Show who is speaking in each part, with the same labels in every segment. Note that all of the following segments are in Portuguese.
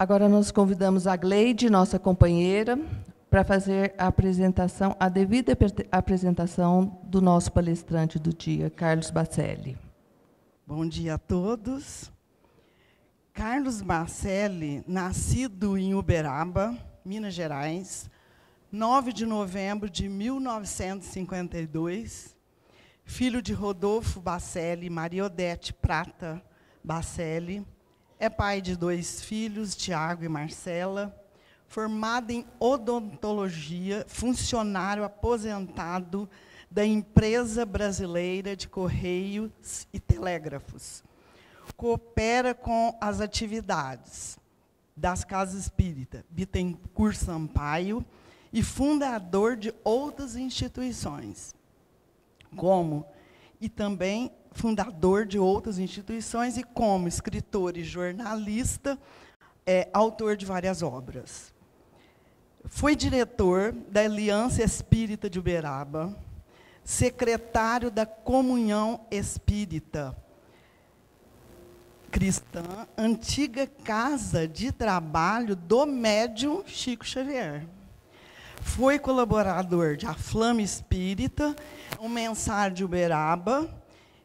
Speaker 1: Agora nós convidamos a Gleide, nossa companheira, para fazer a devida apresentação do nosso palestrante do dia, Carlos Bacelli.
Speaker 2: Bom dia a todos. Carlos Bacelli, nascido em Uberaba, Minas Gerais, 9 de novembro de 1952, filho de Rodolfo Bacelli e Maria Odete Prata Bacelli, é pai de 2 filhos, Tiago e Marcela, formado em odontologia, funcionário aposentado da Empresa Brasileira de Correios e Telégrafos. Coopera com as atividades das Casas Espírita Bittencourt Sampaio e fundador de outras instituições, e também fundador de outras instituições e como escritor e jornalista, autor de várias obras. Foi diretor da Aliança Espírita de Uberaba, secretário da Comunhão Espírita Cristã, antiga casa de trabalho do médium Chico Xavier. Foi colaborador de A Flama Espírita, um mensário de Uberaba.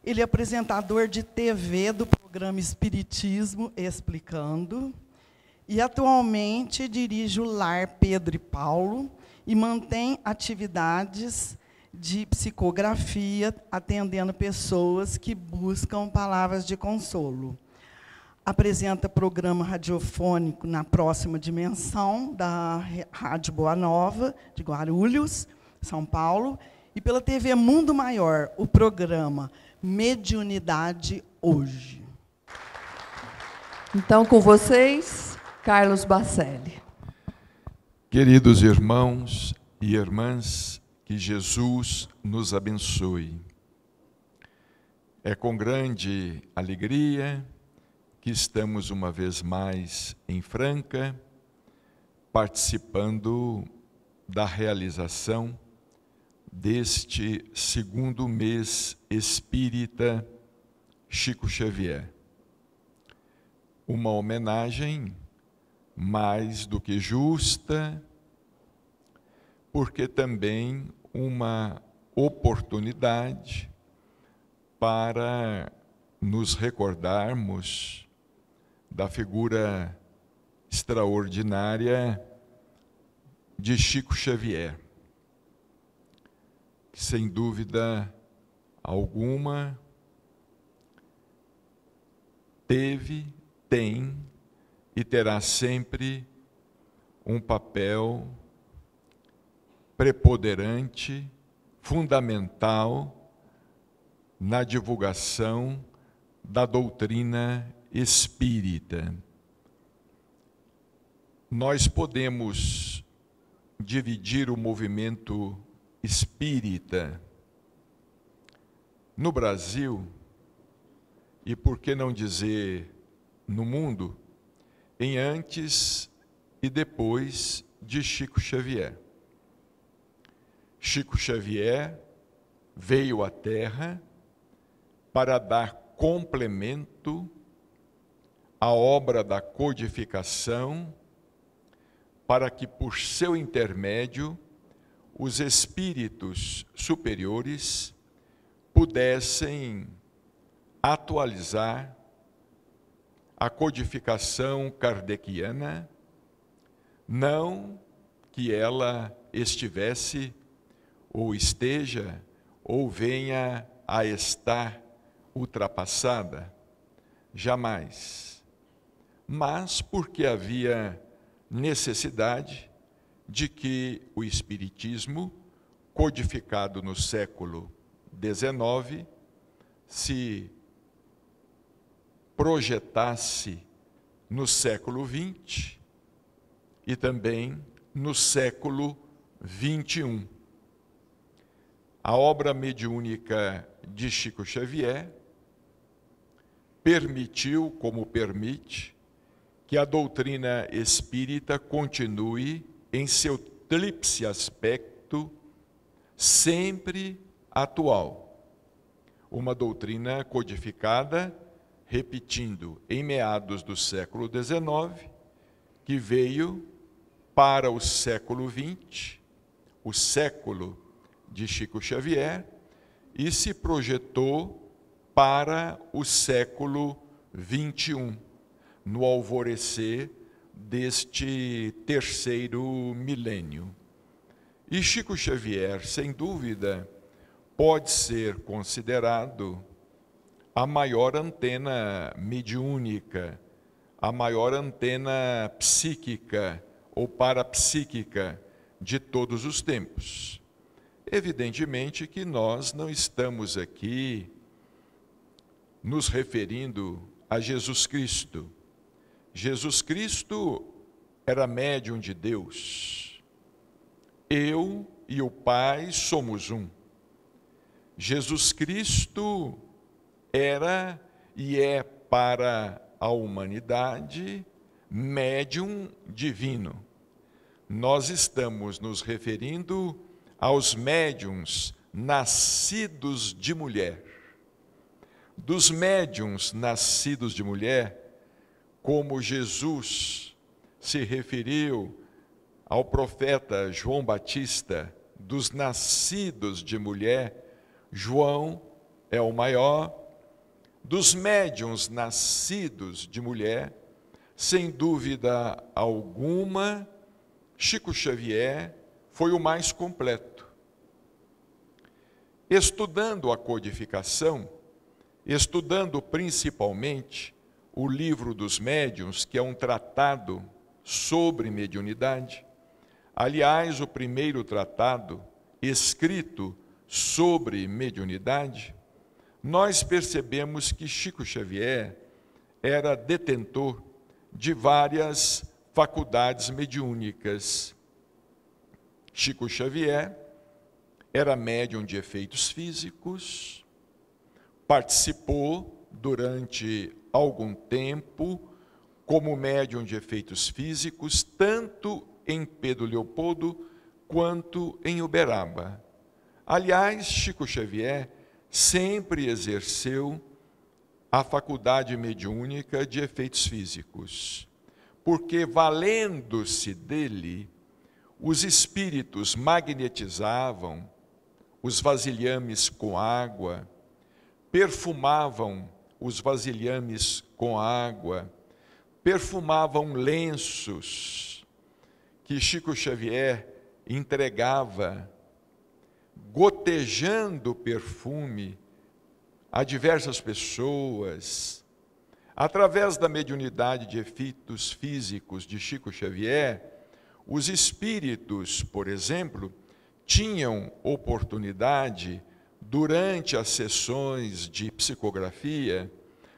Speaker 2: Ele é apresentador de TV do programa Espiritismo Explicando. E, atualmente, dirige o Lar Pedro e Paulo e mantém atividades de psicografia, atendendo pessoas que buscam palavras de consolo. Apresenta programa radiofônico na Próxima Dimensão, da Rádio Boa Nova, de Guarulhos, São Paulo, e pela TV Mundo Maior, o programa Mediunidade Hoje.
Speaker 1: Então, com vocês, Carlos Bacelli.
Speaker 3: Queridos irmãos e irmãs, que Jesus nos abençoe. É com grande alegria que estamos uma vez mais em Franca, participando da realização deste segundo mês espírita Chico Xavier. Uma homenagem mais do que justa, porque também uma oportunidade para nos recordarmos da figura extraordinária de Chico Xavier, que, sem dúvida alguma, teve, tem e terá sempre um papel preponderante, fundamental na divulgação da doutrina espírita. Nós podemos dividir o movimento espírita no Brasil, e por que não dizer no mundo, em antes e depois de Chico Xavier. Chico Xavier veio à Terra para dar complemento à obra da codificação, para que, por seu intermédio, os espíritos superiores pudessem atualizar a codificação kardeciana, não que ela estivesse, ou esteja, ou venha a estar ultrapassada, jamais, mas porque havia necessidade de que o Espiritismo, codificado no século XIX, se projetasse no século XX e também no século XXI. A obra mediúnica de Chico Xavier permitiu, como permite, que a doutrina espírita continue em seu tríplice aspecto sempre atual. Uma doutrina codificada, repetindo, em meados do século XIX que veio para o século XX, o século de Chico Xavier, e se projetou para o século XXI, no alvorecer deste terceiro milênio. E Chico Xavier, sem dúvida, pode ser considerado a maior antena mediúnica, a maior antena psíquica ou parapsíquica de todos os tempos. Evidentemente que nós não estamos aqui nos referindo a Jesus Cristo. Jesus Cristo era médium de Deus. Eu e o Pai somos um. Jesus Cristo era e é para a humanidade médium divino. Nós estamos nos referindo aos médiuns nascidos de mulher. Dos médiuns nascidos de mulher, como Jesus se referiu ao profeta João Batista, dos nascidos de mulher, João é o maior. Dos médiuns nascidos de mulher, sem dúvida alguma, Chico Xavier foi o mais completo. Estudando a codificação, estudando principalmente o Livro dos Médiuns, que é um tratado sobre mediunidade, aliás, o primeiro tratado escrito sobre mediunidade, nós percebemos que Chico Xavier era detentor de várias faculdades mediúnicas. Chico Xavier era médium de efeitos físicos, participou durante algum tempo como médium de efeitos físicos, tanto em Pedro Leopoldo quanto em Uberaba. Aliás, Chico Xavier sempre exerceu a faculdade mediúnica de efeitos físicos, porque, valendo-se dele, os espíritos magnetizavam os vasilhames com água, perfumavam os vasilhames com água, perfumavam lenços que Chico Xavier entregava, gotejando perfume a diversas pessoas. Através da mediunidade de efeitos físicos de Chico Xavier, os espíritos, por exemplo, tinham oportunidade, durante as sessões de psicografia,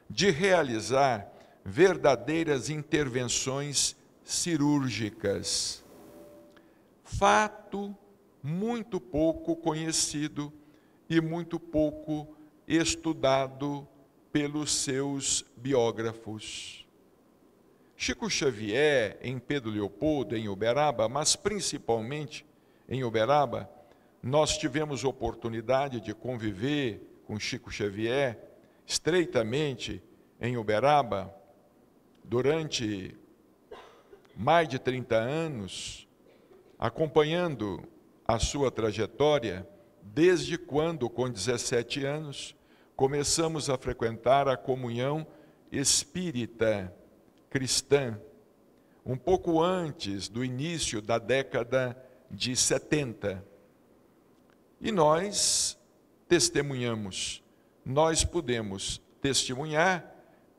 Speaker 3: de realizar verdadeiras intervenções cirúrgicas. Fato muito pouco conhecido e muito pouco estudado pelos seus biógrafos. Chico Xavier, em Pedro Leopoldo, em Uberaba, mas principalmente em Uberaba, nós tivemos oportunidade de conviver com Chico Xavier estreitamente em Uberaba durante mais de 30 anos, acompanhando a sua trajetória, desde quando, com 17 anos, começamos a frequentar a comunhão espírita cristã, um pouco antes do início da década de 70. E nós testemunhamos, nós podemos testemunhar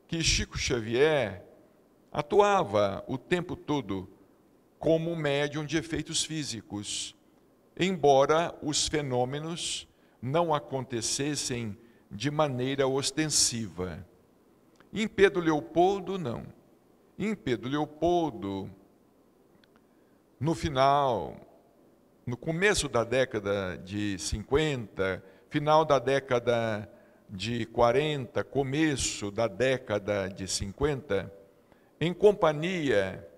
Speaker 3: que Chico Xavier atuava o tempo todo como médium de efeitos físicos, embora os fenômenos não acontecessem de maneira ostensiva. Em Pedro Leopoldo, não. Em Pedro Leopoldo, no começo da década de 50, final da década de 40, começo da década de 50, em companhia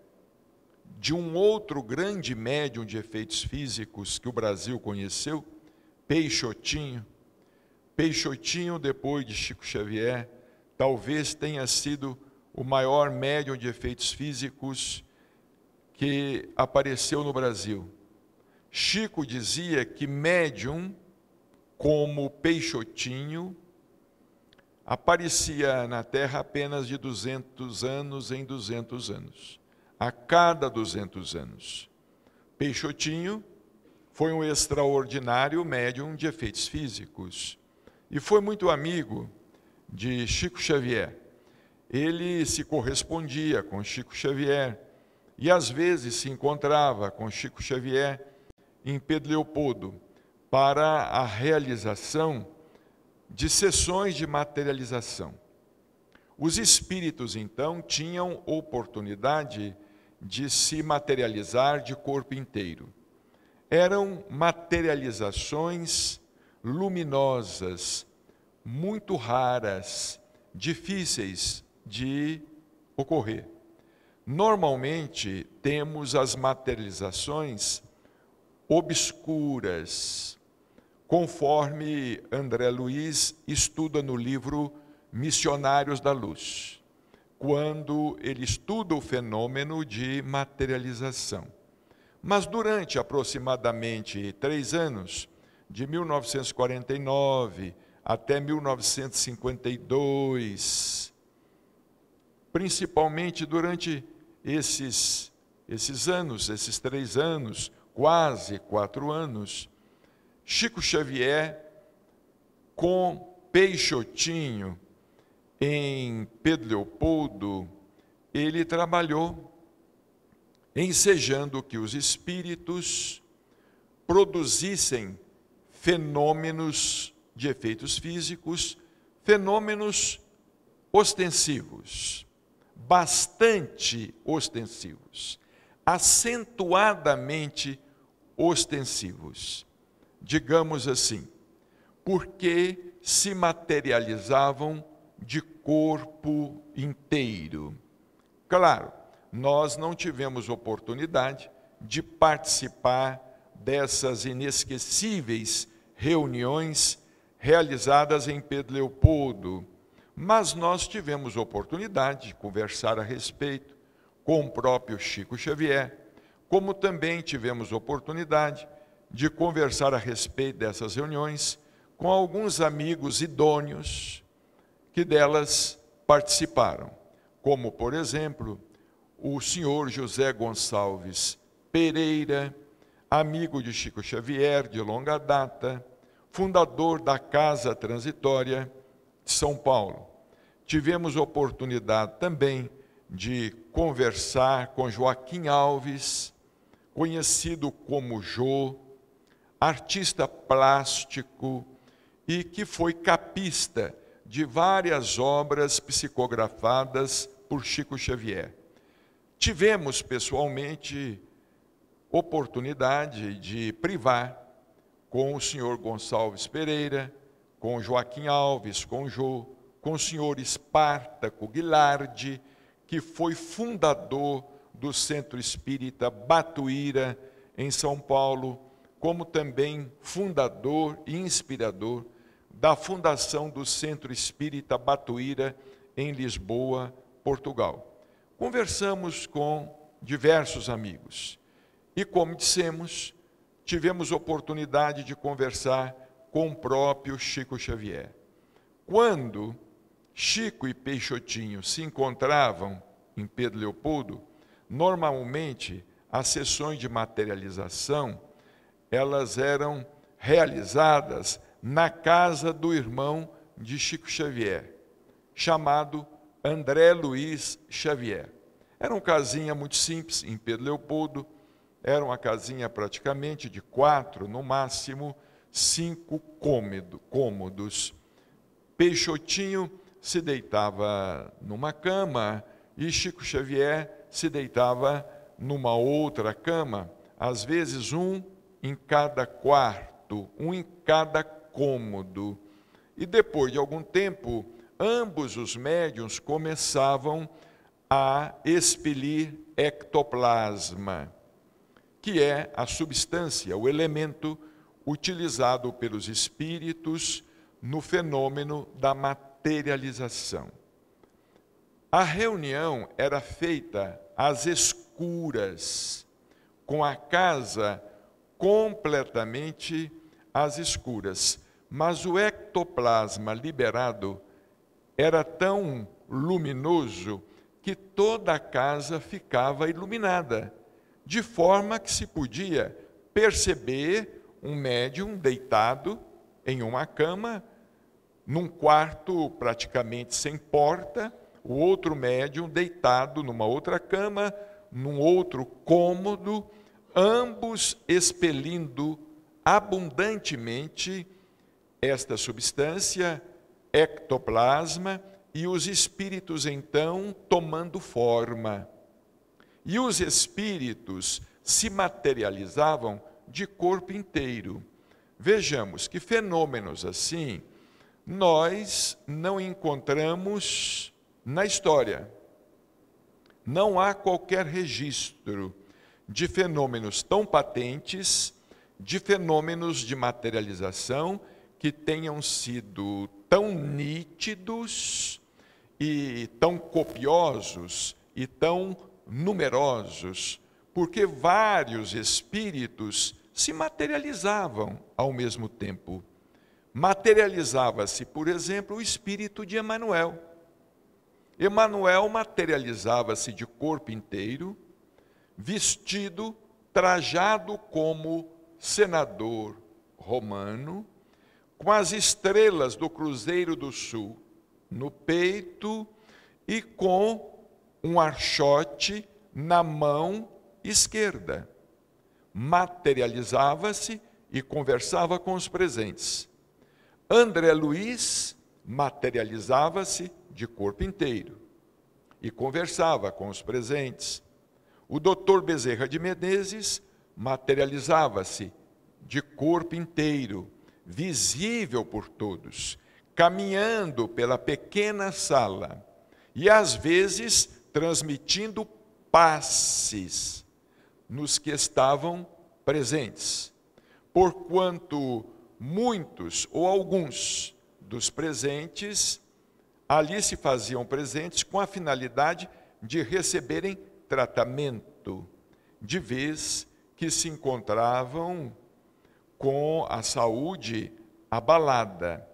Speaker 3: de um outro grande médium de efeitos físicos que o Brasil conheceu, Peixotinho. Peixotinho, depois de Chico Xavier, talvez tenha sido o maior médium de efeitos físicos que apareceu no Brasil. Chico dizia que médium, como Peixotinho, aparecia na Terra apenas de 200 anos em 200 anos, a cada 200 anos. Peixotinho foi um extraordinário médium de efeitos físicos e foi muito amigo de Chico Xavier. Ele se correspondia com Chico Xavier e às vezes se encontrava com Chico Xavier em Pedro Leopoldo para a realização de sessões de materialização. Os espíritos, então, tinham oportunidade de se materializar de corpo inteiro. Eram materializações luminosas, muito raras, difíceis de ocorrer. Normalmente, temos as materializações obscuras, conforme André Luiz estuda no livro Missionários da Luz, quando ele estuda o fenômeno de materialização. Mas durante aproximadamente 3 anos, de 1949 até 1952, principalmente durante esses anos, esses 3 anos, quase 4 anos, Chico Xavier, com Peixotinho, em Pedro Leopoldo, ele trabalhou ensejando que os espíritos produzissem fenômenos de efeitos físicos, fenômenos ostensivos, bastante ostensivos, acentuadamente ostensivos, digamos assim, porque se materializavam de corpo inteiro. Claro, nós não tivemos oportunidade de participar dessas inesquecíveis reuniões realizadas em Pedro Leopoldo, mas nós tivemos oportunidade de conversar a respeito com o próprio Chico Xavier, como também tivemos oportunidade de conversar a respeito dessas reuniões com alguns amigos idôneos que delas participaram, como, por exemplo, o senhor José Gonçalves Pereira, amigo de Chico Xavier de longa data, fundador da Casa Transitória de São Paulo. Tivemos oportunidade também de conversar com Joaquim Alves, conhecido como Jô, artista plástico e que foi capista de várias obras psicografadas por Chico Xavier. Tivemos pessoalmente oportunidade de privar com o senhor Gonçalves Pereira, com Joaquim Alves, com Jô, com o senhor Espartaco Guilardi, que foi fundador do Centro Espírita Batuíra, em São Paulo, como também fundador e inspirador da fundação do Centro Espírita Batuíra, em Lisboa, Portugal. Conversamos com diversos amigos e, como dissemos, tivemos oportunidade de conversar com o próprio Chico Xavier. Quando Chico e Peixotinho se encontravam em Pedro Leopoldo, normalmente as sessões de materialização, elas eram realizadas na casa do irmão de Chico Xavier, chamado André Luiz Xavier. Era uma casinha muito simples em Pedro Leopoldo, era uma casinha praticamente de 4, no máximo 5 cômodos. Peixotinho se deitava numa cama e Chico Xavier se deitava numa outra cama, às vezes um em cada quarto, um em cada cômodo. E depois de algum tempo, ambos os médiuns começavam a expelir ectoplasma, que é a substância, o elemento utilizado pelos espíritos no fenômeno da materialização. A reunião era feita às escuras, escuras, com a casa completamente às escuras. Mas o ectoplasma liberado era tão luminoso que toda a casa ficava iluminada, de forma que se podia perceber um médium deitado em uma cama, num quarto praticamente sem porta, o outro médium deitado numa outra cama, num outro cômodo, ambos expelindo abundantemente esta substância, ectoplasma, e os espíritos então tomando forma. E os espíritos se materializavam de corpo inteiro. Vejamos que fenômenos assim nós não encontramos na história. Não há qualquer registro de fenômenos tão patentes, de fenômenos de materialização que tenham sido tão nítidos e tão copiosos e tão numerosos, porque vários espíritos se materializavam ao mesmo tempo. Materializava-se, por exemplo, o espírito de Emanuel. Emanuel materializava-se de corpo inteiro, vestido, trajado como senador romano, com as estrelas do Cruzeiro do Sul no peito e com um archote na mão esquerda. Materializava-se e conversava com os presentes. André Luiz materializava-se de corpo inteiro e conversava com os presentes. O doutor Bezerra de Menezes materializava-se de corpo inteiro, visível por todos, caminhando pela pequena sala e, às vezes, transmitindo passes nos que estavam presentes, porquanto muitos ou alguns dos presentes ali se faziam presentes com a finalidade de receberem tratamento, de vez que se encontravam com a saúde abalada.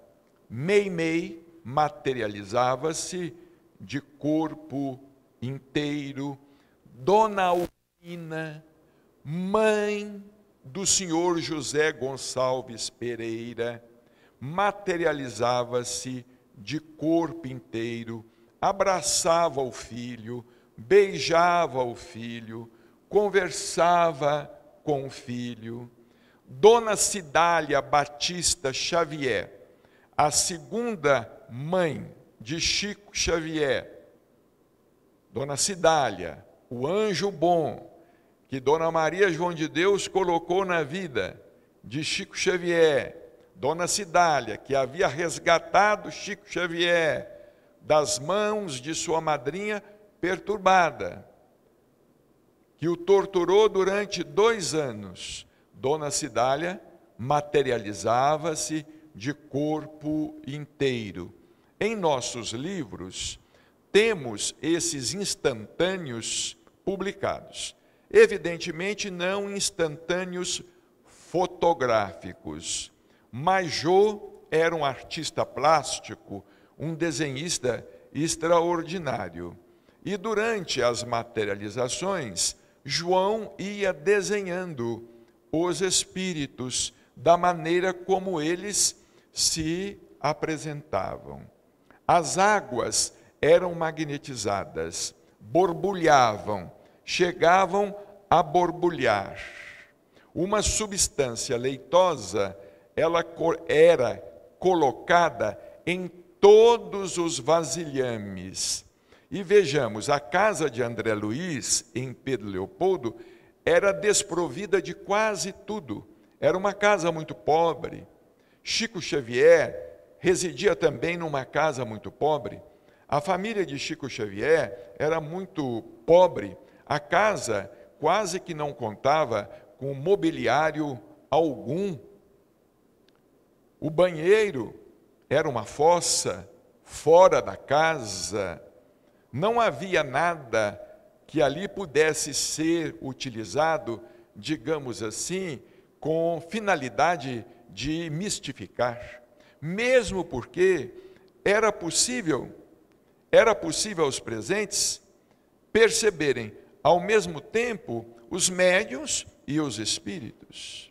Speaker 3: Meimei materializava-se de corpo inteiro. Dona Alpina, mãe do senhor José Gonçalves Pereira, materializava-se de corpo inteiro, abraçava o filho, beijava o filho, conversava com o filho. Dona Cidália Batista Xavier, a segunda mãe de Chico Xavier, Dona Cidália, o anjo bom, que Dona Maria João de Deus colocou na vida de Chico Xavier, Dona Cidália, que havia resgatado Chico Xavier das mãos de sua madrinha perturbada, que o torturou durante 2 anos. Dona Cidália materializava-se de corpo inteiro. Em nossos livros, temos esses instantâneos publicados. Evidentemente, não instantâneos fotográficos. Mas Jô era um artista plástico, um desenhista extraordinário. E durante as materializações, João ia desenhando os espíritos da maneira como eles se apresentavam. As águas eram magnetizadas, borbulhavam, chegavam a borbulhar. Uma substância leitosa, ela era colocada em todos os vasilhames. E vejamos, a casa de André Luiz, em Pedro Leopoldo, era desprovida de quase tudo. Era uma casa muito pobre. Chico Xavier residia também numa casa muito pobre. A família de Chico Xavier era muito pobre. A casa quase que não contava com mobiliário algum. O banheiro era uma fossa fora da casa. Não havia nada que ali pudesse ser utilizado, digamos assim, com finalidade de mistificar, mesmo porque era possível aos presentes perceberem ao mesmo tempo os médiuns e os espíritos.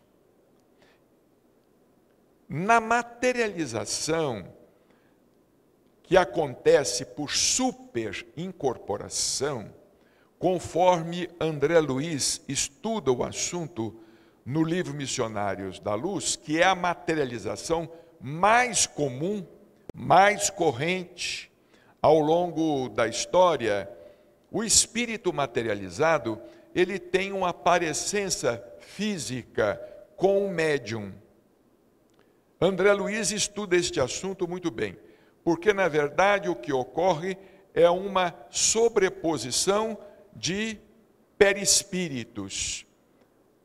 Speaker 3: Na materialização que acontece por superincorporação, conforme André Luiz estuda o assunto no livro Missionários da Luz, que é a materialização mais comum, mais corrente ao longo da história, o espírito materializado, ele tem uma parecência física com o médium. André Luiz estuda este assunto muito bem, porque na verdade o que ocorre é uma sobreposição de perispíritos.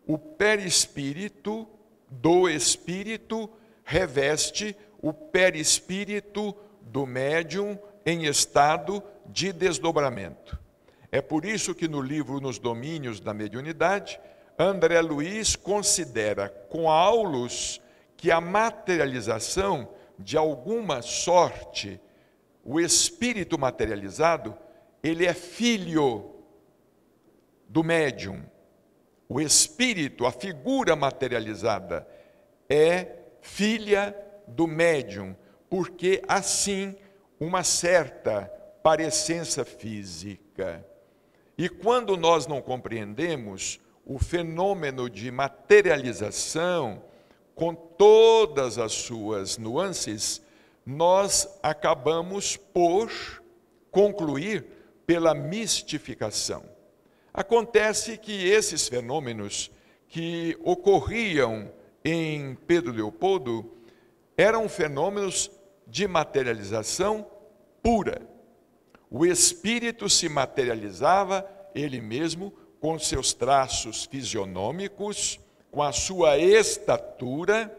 Speaker 3: O perispírito do espírito reveste o perispírito do médium em estado de desdobramento. É por isso que no livro Nos Domínios da Mediunidade, André Luiz considera com Aulus que a materialização, de alguma sorte, o espírito materializado, ele é filho do médium. O espírito, a figura materializada, é filha do médium, porque assim uma certa parecência física. E quando nós não compreendemos o fenômeno de materialização, com todas as suas nuances, nós acabamos por concluir pela mistificação. Acontece que esses fenômenos que ocorriam em Pedro Leopoldo eram fenômenos de materialização pura. O espírito se materializava ele mesmo com seus traços fisionômicos, com a sua estatura,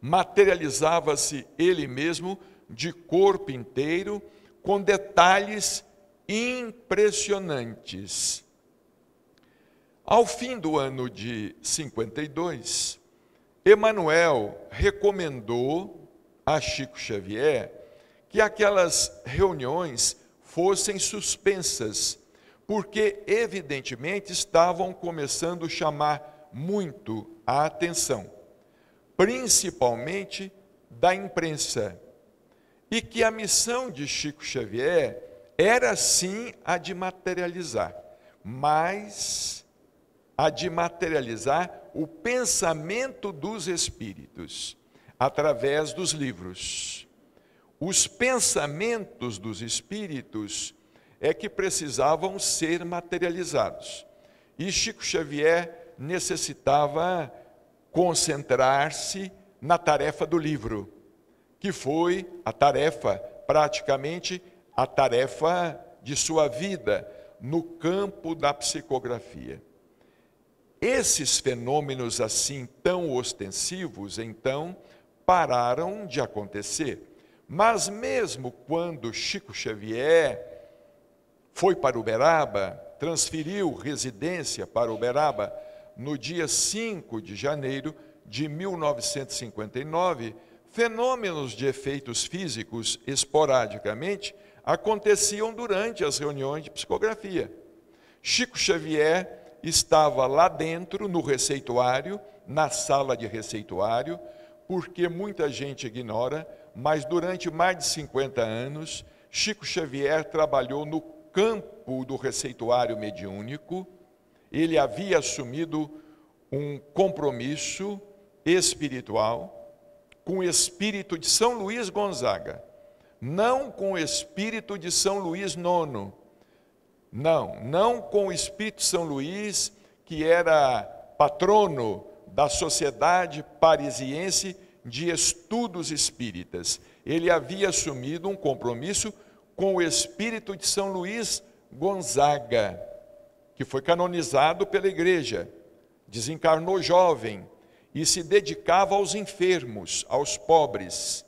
Speaker 3: materializava-se ele mesmo de corpo inteiro, com detalhes impressionantes. Ao fim do ano de 52, Emmanuel recomendou a Chico Xavier que aquelas reuniões fossem suspensas, porque evidentemente estavam começando a chamar muito a atenção, principalmente da imprensa, e que a missão de Chico Xavier era sim a de materializar, mas a de materializar o pensamento dos espíritos através dos livros. Os pensamentos dos espíritos é que precisavam ser materializados. E Chico Xavier necessitava concentrar-se na tarefa do livro, que foi a tarefa, praticamente a tarefa de sua vida no campo da psicografia. Esses fenômenos assim tão ostensivos, então, pararam de acontecer. Mas mesmo quando Chico Xavier foi para Uberaba, transferiu residência para Uberaba, no dia 5 de janeiro de 1959, fenômenos de efeitos físicos, esporadicamente, aconteciam durante as reuniões de psicografia. Chico Xavier estava lá dentro, no receituário, na sala de receituário, porque muita gente ignora, mas durante mais de 50 anos, Chico Xavier trabalhou no campo do receituário mediúnico. Ele havia assumido um compromisso espiritual com o espírito de São Luís Gonzaga, não com o espírito de São Luís IX, não com o espírito de São Luís, que era patrono da Sociedade Parisiense de Estudos Espíritas. Ele havia assumido um compromisso com o espírito de São Luís Gonzaga, que foi canonizado pela igreja, desencarnou jovem e se dedicava aos enfermos, aos pobres.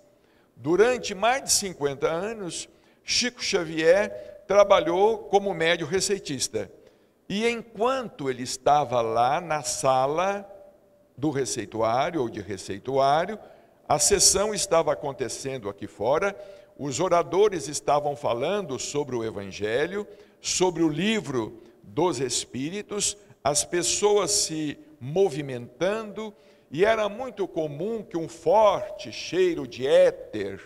Speaker 3: Durante mais de 50 anos, Chico Xavier trabalhou como médium receitista. E enquanto ele estava lá na sala do receituário ou de receituário, a sessão estava acontecendo aqui fora, os oradores estavam falando sobre o Evangelho, sobre o livro dos Espíritos, as pessoas se movimentando, e era muito comum que um forte cheiro de éter,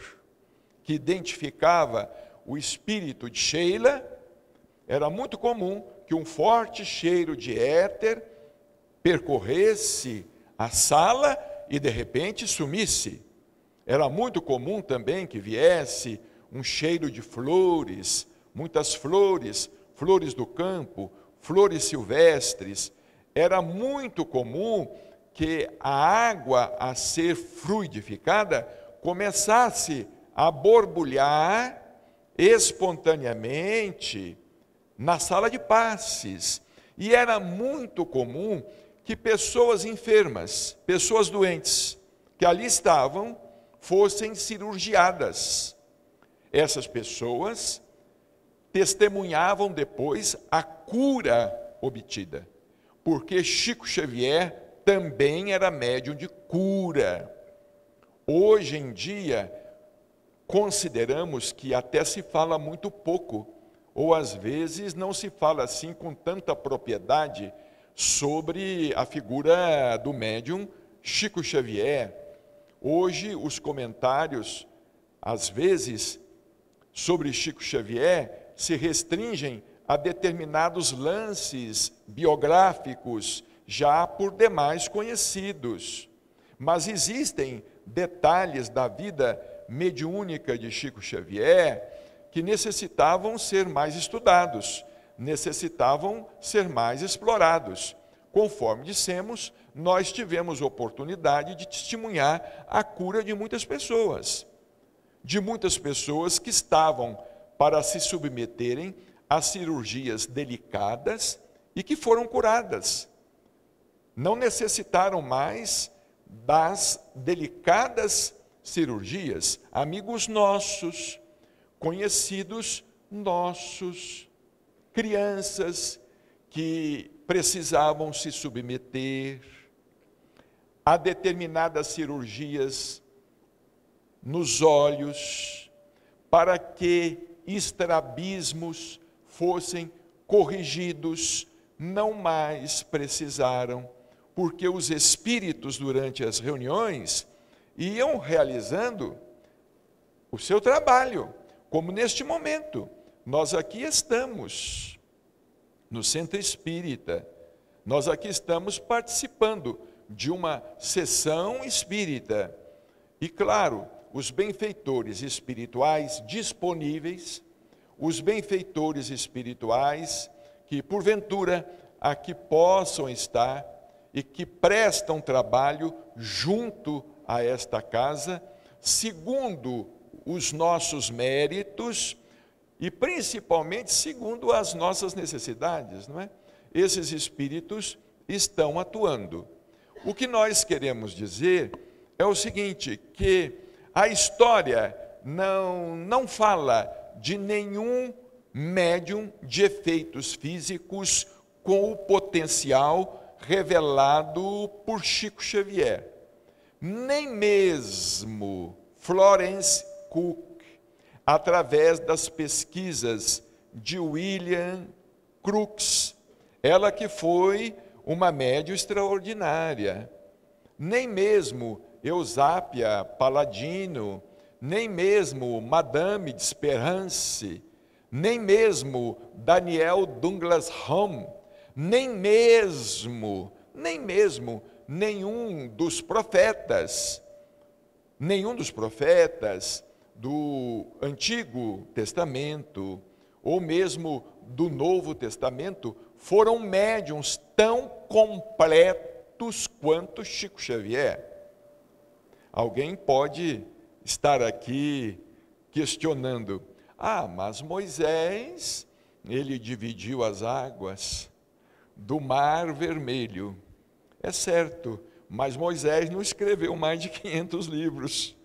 Speaker 3: que identificava o espírito de Sheila, era muito comum que um forte cheiro de éter percorresse a sala e de repente sumisse. Era muito comum também que viesse um cheiro de flores, muitas flores, flores do campo, flores silvestres. Era muito comum que a água a ser fluidificada começasse a borbulhar espontaneamente na sala de passes. E era muito comum que pessoas enfermas, pessoas doentes, que ali estavam, fossem cirurgiadas. Essas pessoas testemunhavam depois a cura obtida, porque Chico Xavier também era médium de cura. Hoje em dia, consideramos que até se fala muito pouco, ou às vezes não se fala assim com tanta propriedade sobre a figura do médium Chico Xavier. Hoje os comentários, às vezes, sobre Chico Xavier se restringem a determinados lances biográficos já por demais conhecidos. Mas existem detalhes da vida mediúnica de Chico Xavier que necessitavam ser mais estudados, necessitavam ser mais explorados. Conforme dissemos, nós tivemos oportunidade de testemunhar a cura de muitas pessoas que estavam para se submeterem a cirurgias delicadas e que foram curadas. Não necessitaram mais das delicadas cirurgias. Amigos nossos, conhecidos nossos, crianças que precisavam se submeter a determinadas cirurgias nos olhos, para que estrabismos fossem corrigidos, não mais precisaram, porque os espíritos, durante as reuniões, iam realizando o seu trabalho, como neste momento. Nós aqui estamos no Centro Espírita, nós aqui estamos participando de uma sessão espírita. E claro, os benfeitores espirituais disponíveis, os benfeitores espirituais que porventura aqui possam estar e que prestam trabalho junto a esta casa, segundo os nossos méritos e principalmente segundo as nossas necessidades, não é? Esses espíritos estão atuando. O que nós queremos dizer é o seguinte, que a história não fala de nenhum médium de efeitos físicos com o potencial revelado por Chico Xavier. Nem mesmo Florence Cook, através das pesquisas de William Crookes, ela que foi uma médium extraordinária, nem mesmo Eusápia Paladino, nem mesmo Madame de Esperance, nem mesmo Daniel Douglas Home, nem mesmo nenhum dos profetas do Antigo Testamento, ou mesmo do Novo Testamento, foram médiuns tão completos quanto Chico Xavier. Alguém pode estar aqui questionando, mas Moisés, ele dividiu as águas do Mar Vermelho. É certo, mas Moisés não escreveu mais de 500 livros.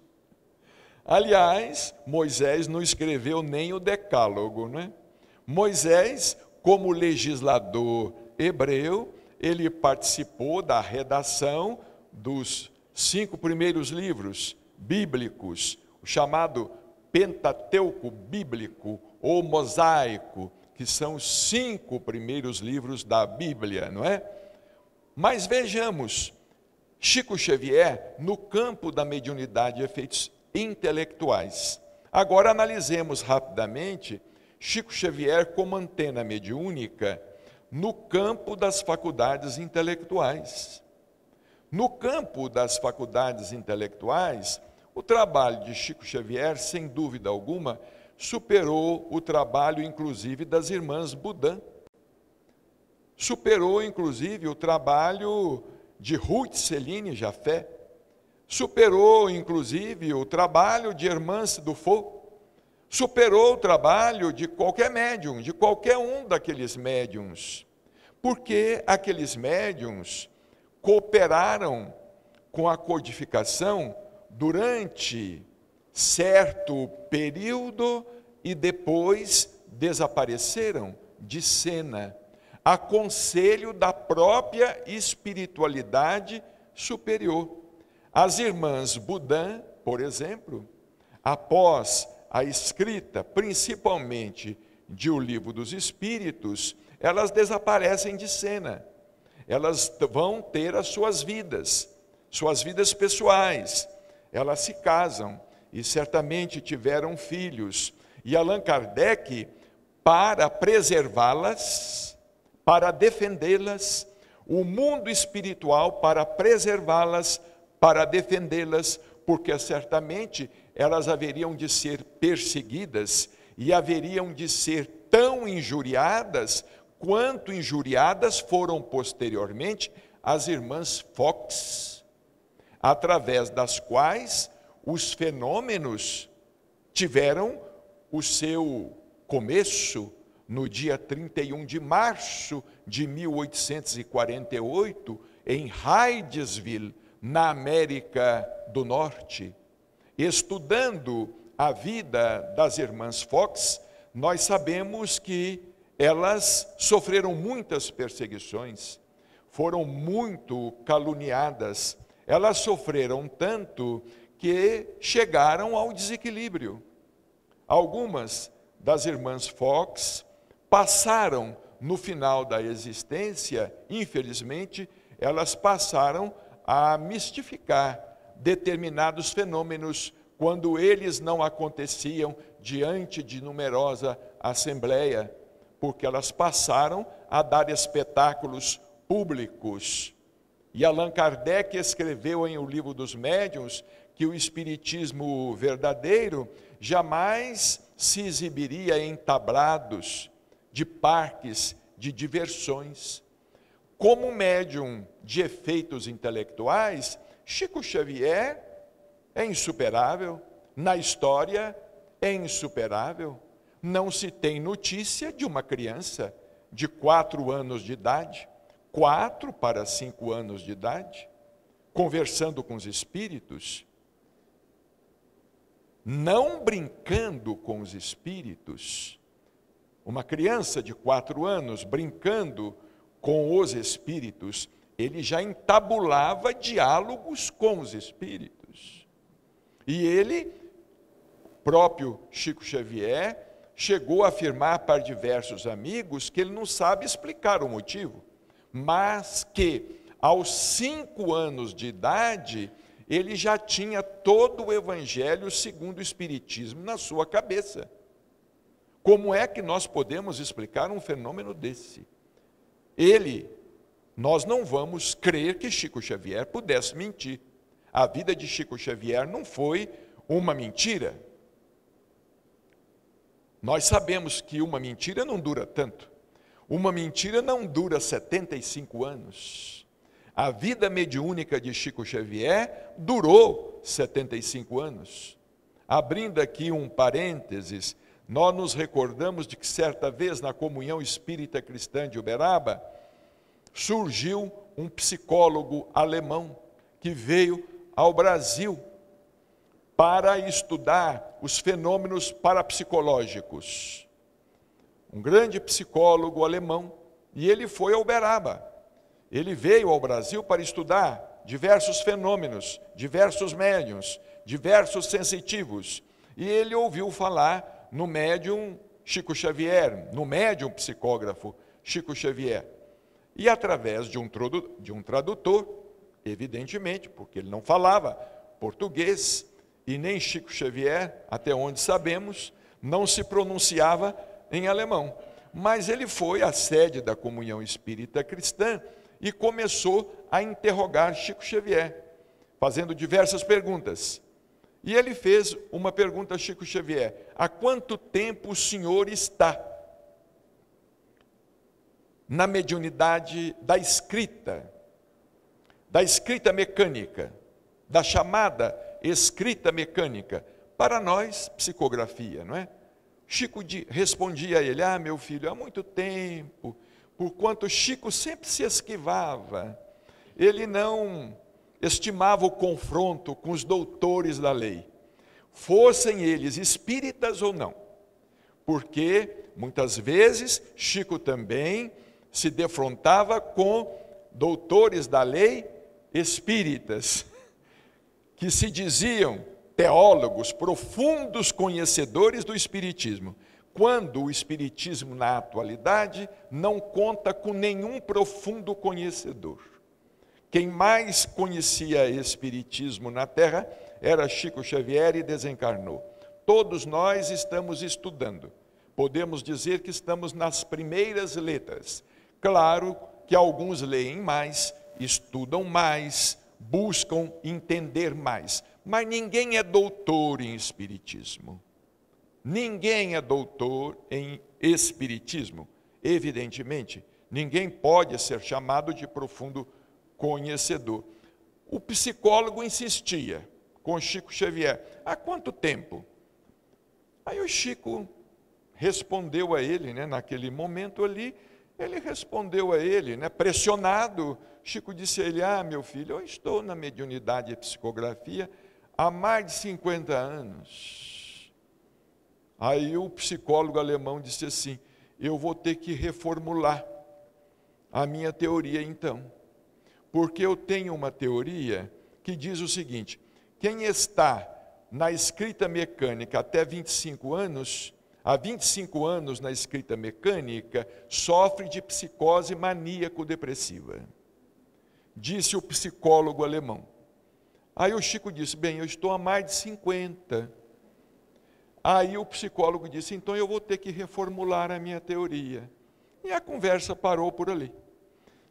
Speaker 3: Aliás, Moisés não escreveu nem o Decálogo, né? Moisés, como legislador hebreu, ele participou da redação dos 5 primeiros livros bíblicos, o chamado Pentateuco bíblico ou mosaico, que são os 5 primeiros livros da Bíblia, não é? Mas vejamos, Chico Xavier no campo da mediunidade e efeitos intelectuais. Agora analisemos rapidamente Chico Xavier como antena mediúnica no campo das faculdades intelectuais. No campo das faculdades intelectuais, o trabalho de Chico Xavier, sem dúvida alguma, superou o trabalho, inclusive, das irmãs Budan. Superou, inclusive, o trabalho de Ruth Céline Jaffé. Superou, inclusive, o trabalho de Hermance Dufault. Superou o trabalho de qualquer médium, de qualquer um daqueles médiums. Porque aqueles médiums cooperaram com a codificação durante certo período e depois desapareceram de cena, a conselho da própria espiritualidade superior. As irmãs Budan, por exemplo, após a escrita, principalmente de O Livro dos Espíritos, elas desaparecem de cena. Elas vão ter as suas vidas pessoais. Elas se casam e certamente tiveram filhos. E Allan Kardec, para preservá-las, para defendê-las, o mundo espiritual para preservá-las, para defendê-las, porque certamente elas haveriam de ser perseguidas e haveriam de ser tão injuriadas quanto injuriadas foram posteriormente as irmãs Fox, através das quais os fenômenos tiveram o seu começo no dia 31 de março de 1848, em Hydesville, na América do Norte. Estudando a vida das irmãs Fox, nós sabemos que elas sofreram muitas perseguições, foram muito caluniadas, elas sofreram tanto que chegaram ao desequilíbrio. Algumas das irmãs Fox passaram, no final da existência, infelizmente, elas passaram a mistificar determinados fenômenos quando eles não aconteciam diante de numerosa assembleia, porque elas passaram a dar espetáculos públicos. E Allan Kardec escreveu em O Livro dos Médiuns que o espiritismo verdadeiro jamais se exibiria em tablados de parques de diversões. Como médium de efeitos intelectuais, Chico Xavier é insuperável, na história é insuperável. Não se tem notícia de uma criança de 4 anos de idade, 4 para 5 anos de idade, conversando com os espíritos, não brincando com os espíritos. Uma criança de 4 anos brincando com os espíritos, ele já entabulava diálogos com os espíritos. E ele, próprio Chico Xavier, chegou a afirmar para diversos amigos que ele não sabe explicar o motivo, mas que aos 5 anos de idade, ele já tinha todo o Evangelho segundo o Espiritismo na sua cabeça. Como é que nós podemos explicar um fenômeno desse? Nós não vamos crer que Chico Xavier pudesse mentir. A vida de Chico Xavier não foi uma mentira. Nós sabemos que uma mentira não dura tanto. Uma mentira não dura 75 anos. A vida mediúnica de Chico Xavier durou 75 anos. Abrindo aqui um parênteses, nós nos recordamos de que certa vez na Comunhão Espírita Cristã de Uberaba, surgiu um psicólogo alemão que veio ao Brasil para estudar os fenômenos parapsicológicos. um grande psicólogo alemão, e ele foi a Uberaba. Ele veio ao Brasil para estudar diversos fenômenos, diversos médiuns, diversos sensitivos. E ele ouviu falar no médium Chico Xavier, no médium psicógrafo Chico Xavier. E através de um tradutor, evidentemente, porque ele não falava português, e nem Chico Xavier, até onde sabemos, não se pronunciava em alemão. Mas ele foi à sede da Comunhão Espírita Cristã e começou a interrogar Chico Xavier, fazendo diversas perguntas. E ele fez uma pergunta a Chico Xavier: há quanto tempo o senhor está na mediunidade da escrita mecânica, da chamada escrita mecânica? Para nós, psicografia, não é? Chico respondia a ele: ah, meu filho, há muito tempo, porquanto Chico sempre se esquivava, ele não estimava o confronto com os doutores da lei, fossem eles espíritas ou não, porque muitas vezes Chico também se defrontava com doutores da lei espíritas, que se diziam teólogos, profundos conhecedores do Espiritismo, quando o Espiritismo na atualidade não conta com nenhum profundo conhecedor. Quem mais conhecia Espiritismo na Terra era Chico Xavier e desencarnou. Todos nós estamos estudando. Podemos dizer que estamos nas primeiras letras. Claro que alguns leem mais, estudam mais, buscam entender mais. Mas ninguém é doutor em Espiritismo. Ninguém é doutor em Espiritismo. Evidentemente, ninguém pode ser chamado de profundo conhecedor. O psicólogo insistia com Chico Xavier: há quanto tempo? Aí o Chico respondeu a ele, naquele momento ali, ele respondeu a ele, pressionado. Chico disse a ele: ah, meu filho, eu estou na mediunidade e psicografia há mais de 50 anos. Aí o psicólogo alemão disse assim: eu vou ter que reformular a minha teoria então, porque eu tenho uma teoria que diz o seguinte: quem está na escrita mecânica até 25 anos, há 25 anos na escrita mecânica, sofre de psicose maníaco-depressiva. Disse o psicólogo alemão. Aí o Chico disse: bem, eu estou há mais de 50. Aí o psicólogo disse: então eu vou ter que reformular a minha teoria. E a conversa parou por ali.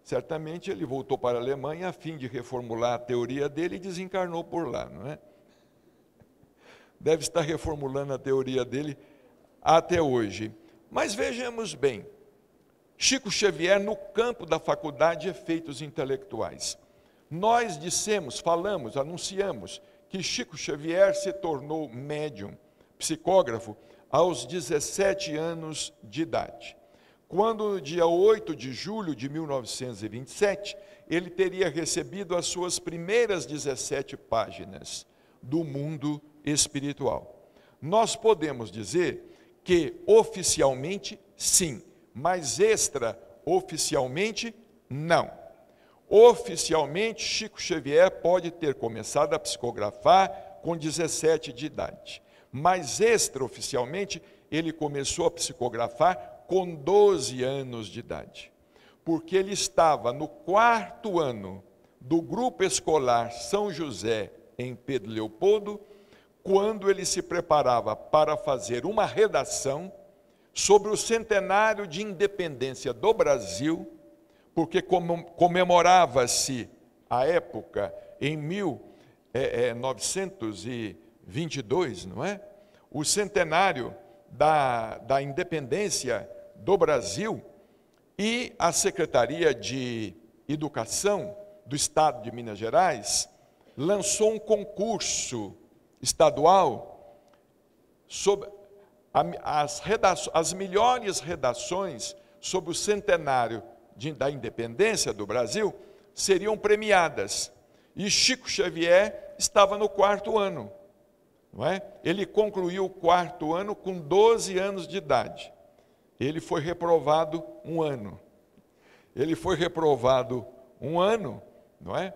Speaker 3: Certamente ele voltou para a Alemanha a fim de reformular a teoria dele e desencarnou por lá, não é? Deve estar reformulando a teoria dele até hoje. Mas vejamos bem, Chico Xavier no campo da faculdade de efeitos intelectuais. Nós dissemos, falamos, anunciamos que Chico Xavier se tornou médium, psicógrafo, aos 17 anos de idade. Quando, no dia 8 de julho de 1927, ele teria recebido as suas primeiras 17 páginas do mundo espiritual. Nós podemos dizer que oficialmente sim, mas extraoficialmente não. Oficialmente, Chico Xavier pode ter começado a psicografar com 17 de idade, mas extraoficialmente ele começou a psicografar com 12 anos de idade, porque ele estava no 4º ano do grupo escolar São José em Pedro Leopoldo, quando ele se preparava para fazer uma redação sobre o centenário de independência do Brasil, porque comemorava-se a época em 1922, não é? O centenário da independência do Brasil, e a Secretaria de Educação do Estado de Minas Gerais lançou um concurso estadual sobre as melhores redações sobre o centenário da independência do Brasil seriam premiadas. E Chico Xavier estava no 4º ano. Não é? Ele concluiu o 4º ano com 12 anos de idade. ele foi reprovado 1 ano. Ele foi reprovado 1 ano, não é?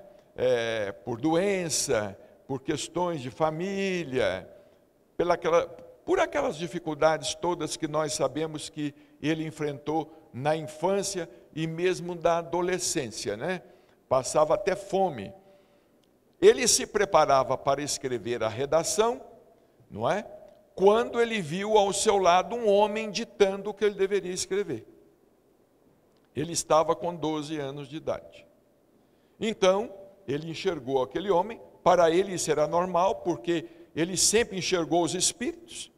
Speaker 3: Por doença, por questões de família, por aquelas dificuldades todas que nós sabemos que ele enfrentou na infância e mesmo da adolescência, né? Passava até fome. Ele se preparava para escrever a redação, não é? Quando ele viu ao seu lado um homem ditando o que ele deveria escrever. Ele estava com 12 anos de idade. Então, ele enxergou aquele homem, para ele isso era normal, porque ele sempre enxergou os espíritos,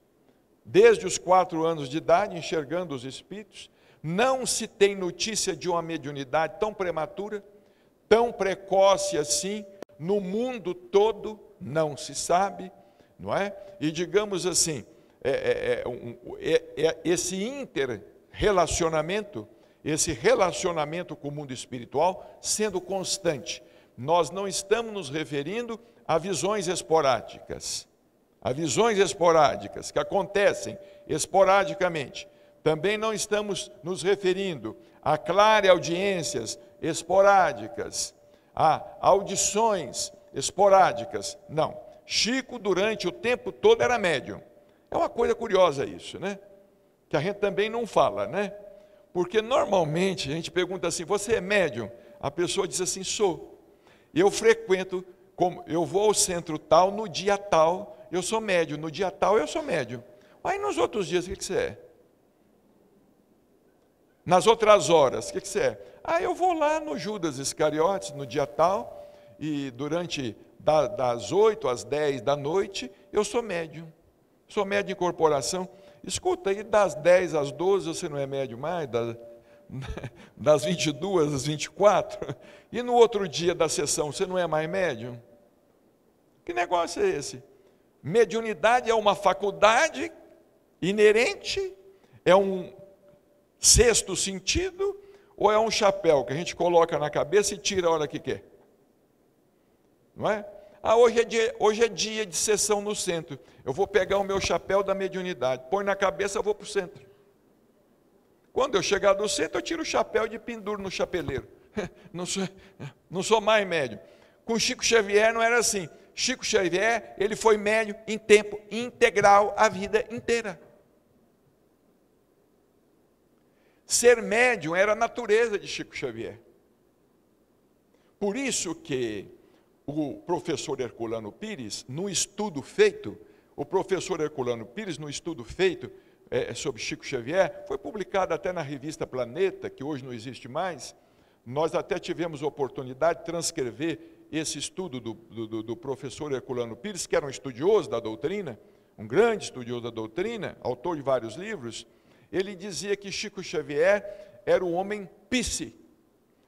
Speaker 3: desde os 4 anos de idade, enxergando os espíritos. Não se tem notícia de uma mediunidade tão prematura, tão precoce assim, no mundo todo não se sabe, não é? E digamos assim, esse inter-relacionamento, esse relacionamento com o mundo espiritual sendo constante. Nós não estamos nos referindo a visões esporádicas. A visões esporádicas que acontecem esporadicamente. Também não estamos nos referindo a clareaudiências esporádicas, a audições esporádicas. Não. Chico, durante o tempo todo, era médium. É uma coisa curiosa isso, né? Que a gente também não fala, né? Porque normalmente a gente pergunta assim, você é médium? A pessoa diz assim, sou. Eu frequento, eu vou ao centro tal, no dia tal, eu sou médium. No dia tal, eu sou médium. Aí nos outros dias, o que você é? Nas outras horas, o que você é? Eu vou lá no Judas Iscariotes, no dia tal, e durante das 8 às 10 da noite, eu sou médium. Sou médium de incorporação. Escuta, aí das 10 às 12 você não é médium mais, das 22 às 24, e no outro dia da sessão você não é mais médium? Que negócio é esse? Mediunidade é uma faculdade inerente? É um sexto sentido? Ou é um chapéu que a gente coloca na cabeça e tira a hora que quer? Não é? Hoje é dia de sessão no centro. Eu vou pegar o meu chapéu da mediunidade, põe na cabeça, eu vou para o centro. Quando eu chegar do centro, eu tiro o chapéu de penduro no chapeleiro. Não sou mais médium. Com Chico Xavier não era assim. Chico Xavier, ele foi médium em tempo integral a vida inteira. Ser médium era a natureza de Chico Xavier. Por isso que o professor Herculano Pires, no estudo feito, sobre Chico Xavier, foi publicado até na revista Planeta, que hoje não existe mais. Nós até tivemos a oportunidade de transcrever esse estudo do professor Herculano Pires, que era um estudioso da doutrina, um grande estudioso da doutrina, autor de vários livros. Ele dizia que Chico Xavier era o homem psi,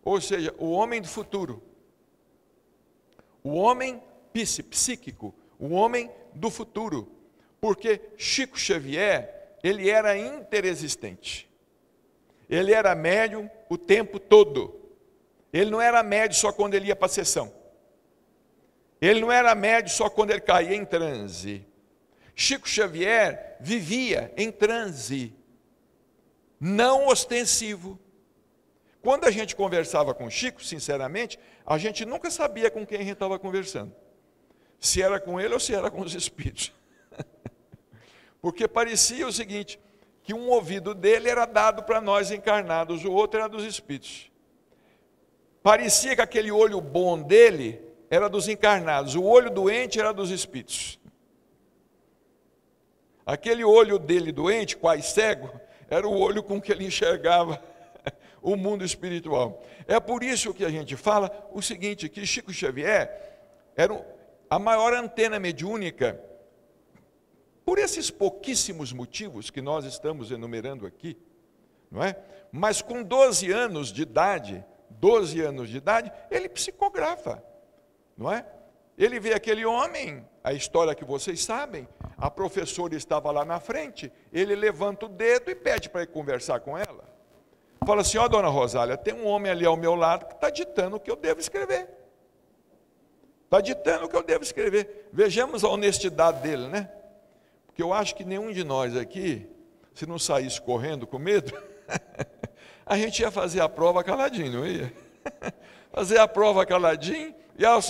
Speaker 3: ou seja, o homem do futuro. O homem psíquico, o homem do futuro. Porque Chico Xavier, ele era interexistente. Ele era médium o tempo todo. Ele não era médium só quando ele ia para a sessão. Ele não era médium só quando ele caía em transe. Chico Xavier vivia em transe, não ostensivo. Quando a gente conversava com Chico, sinceramente, a gente nunca sabia com quem a gente estava conversando. Se era com ele ou se era com os espíritos. Porque parecia o seguinte, que um ouvido dele era dado para nós encarnados, o outro era dos espíritos. Parecia que aquele olho bom dele era dos encarnados, o olho doente era dos espíritos. Aquele olho dele doente, quase cego, era o olho com que ele enxergava o mundo espiritual. É por isso que a gente fala o seguinte, que Chico Xavier era a maior antena mediúnica, por esses pouquíssimos motivos que nós estamos enumerando aqui, não é? Mas com 12 anos de idade, ele psicografa, não é? Ele vê aquele homem, a história que vocês sabem, a professora estava lá na frente, ele levanta o dedo e pede para ir conversar com ela. Fala assim, ó dona Rosália, tem um homem ali ao meu lado que está ditando o que eu devo escrever. Está ditando o que eu devo escrever. Vejamos a honestidade dele, né? Porque eu acho que nenhum de nós aqui se não saísse correndo com medo, a gente ia fazer a prova caladinho, não ia? Fazer a prova caladinho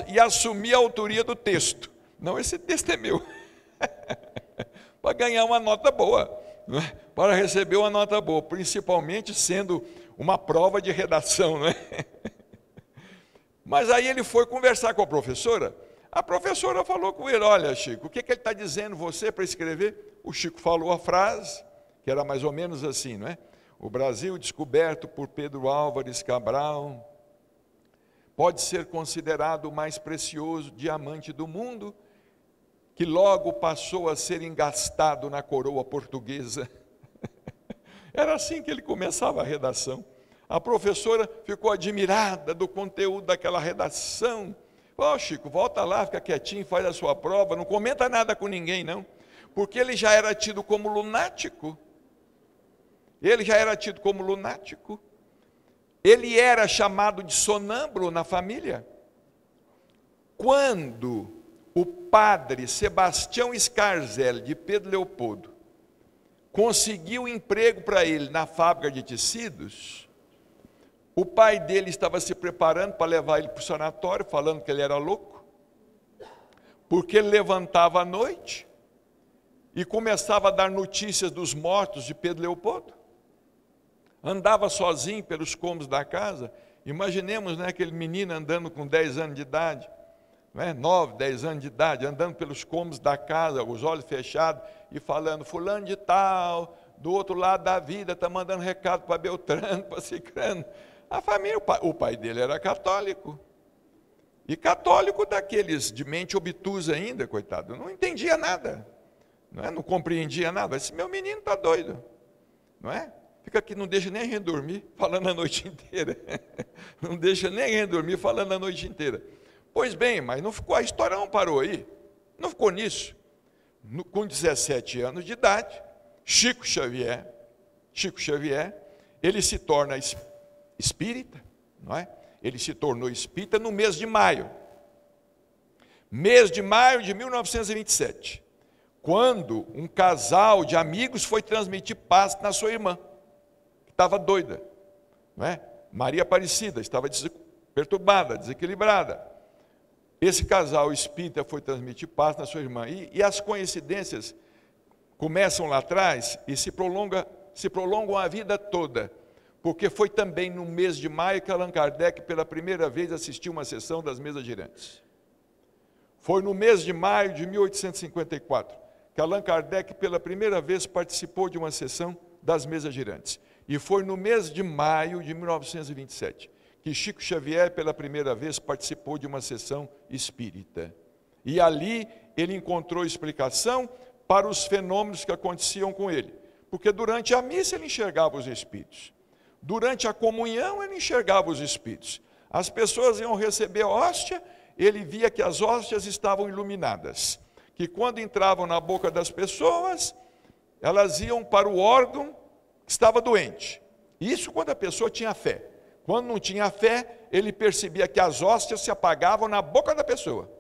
Speaker 3: e assumir a autoria do texto. Não, esse texto é meu. Para ganhar uma nota boa, não é? Para receber uma nota boa, principalmente sendo uma prova de redação, não é? Mas aí ele foi conversar com a professora falou com ele, olha Chico, o que ele está dizendo você para escrever? O Chico falou a frase, que era mais ou menos assim, não é? O Brasil descoberto por Pedro Álvares Cabral pode ser considerado o mais precioso diamante do mundo, que logo passou a ser engastado na coroa portuguesa. Era assim que ele começava a redação. A professora ficou admirada do conteúdo daquela redação. Ó, Chico, volta lá, fica quietinho, faz a sua prova, não comenta nada com ninguém, não. Porque ele já era tido como lunático. Ele era chamado de sonâmbulo na família. Quando o padre Sebastião Scarzelli, de Pedro Leopoldo, conseguiu emprego para ele na fábrica de tecidos, o pai dele estava se preparando para levar ele para o sanatório, falando que ele era louco, porque ele levantava à noite e começava a dar notícias dos mortos de Pedro Leopoldo. Andava sozinho pelos cômodos da casa. Imaginemos, né, aquele menino andando com 10 anos de idade, né, 9, 10 anos de idade, andando pelos cômodos da casa, os olhos fechados, e falando, fulano de tal, do outro lado da vida, está mandando recado para Beltrano, para Cicrano. A família, o pai dele era católico. E católico daqueles de mente obtusa ainda, coitado, não entendia nada, não compreendia nada. Esse meu menino está doido, não é? Fica aqui, não deixa nem a gente dormir, falando a noite inteira. Não deixa nem a gente dormir, falando a noite inteira. Pois bem, mas não ficou, a história não parou aí. Não ficou nisso. Com 17 anos de idade, Chico Xavier, ele se torna espírita, não é? Ele se tornou espírita no mês de maio. Mês de maio de 1927. Quando um casal de amigos foi transmitir passe na sua irmã, que estava doida, não é? Maria Aparecida, estava perturbada, desequilibrada. Esse casal espírita foi transmitir paz na sua irmã. E as coincidências começam lá atrás e se prolongam a vida toda. Porque foi também no mês de maio que Allan Kardec, pela primeira vez, assistiu uma sessão das mesas girantes. Foi no mês de maio de 1854 que Allan Kardec, pela primeira vez, participou de uma sessão das mesas girantes. E foi no mês de maio de 1927 que Chico Xavier, pela primeira vez, participou de uma sessão espírita. E ali ele encontrou explicação para os fenômenos que aconteciam com ele. Porque durante a missa ele enxergava os espíritos. Durante a comunhão ele enxergava os espíritos. As pessoas iam receber a hóstia, ele via que as hóstias estavam iluminadas. Que quando entravam na boca das pessoas, elas iam para o órgão que estava doente. Isso quando a pessoa tinha fé. Quando não tinha fé, ele percebia que as hóstias se apagavam na boca da pessoa.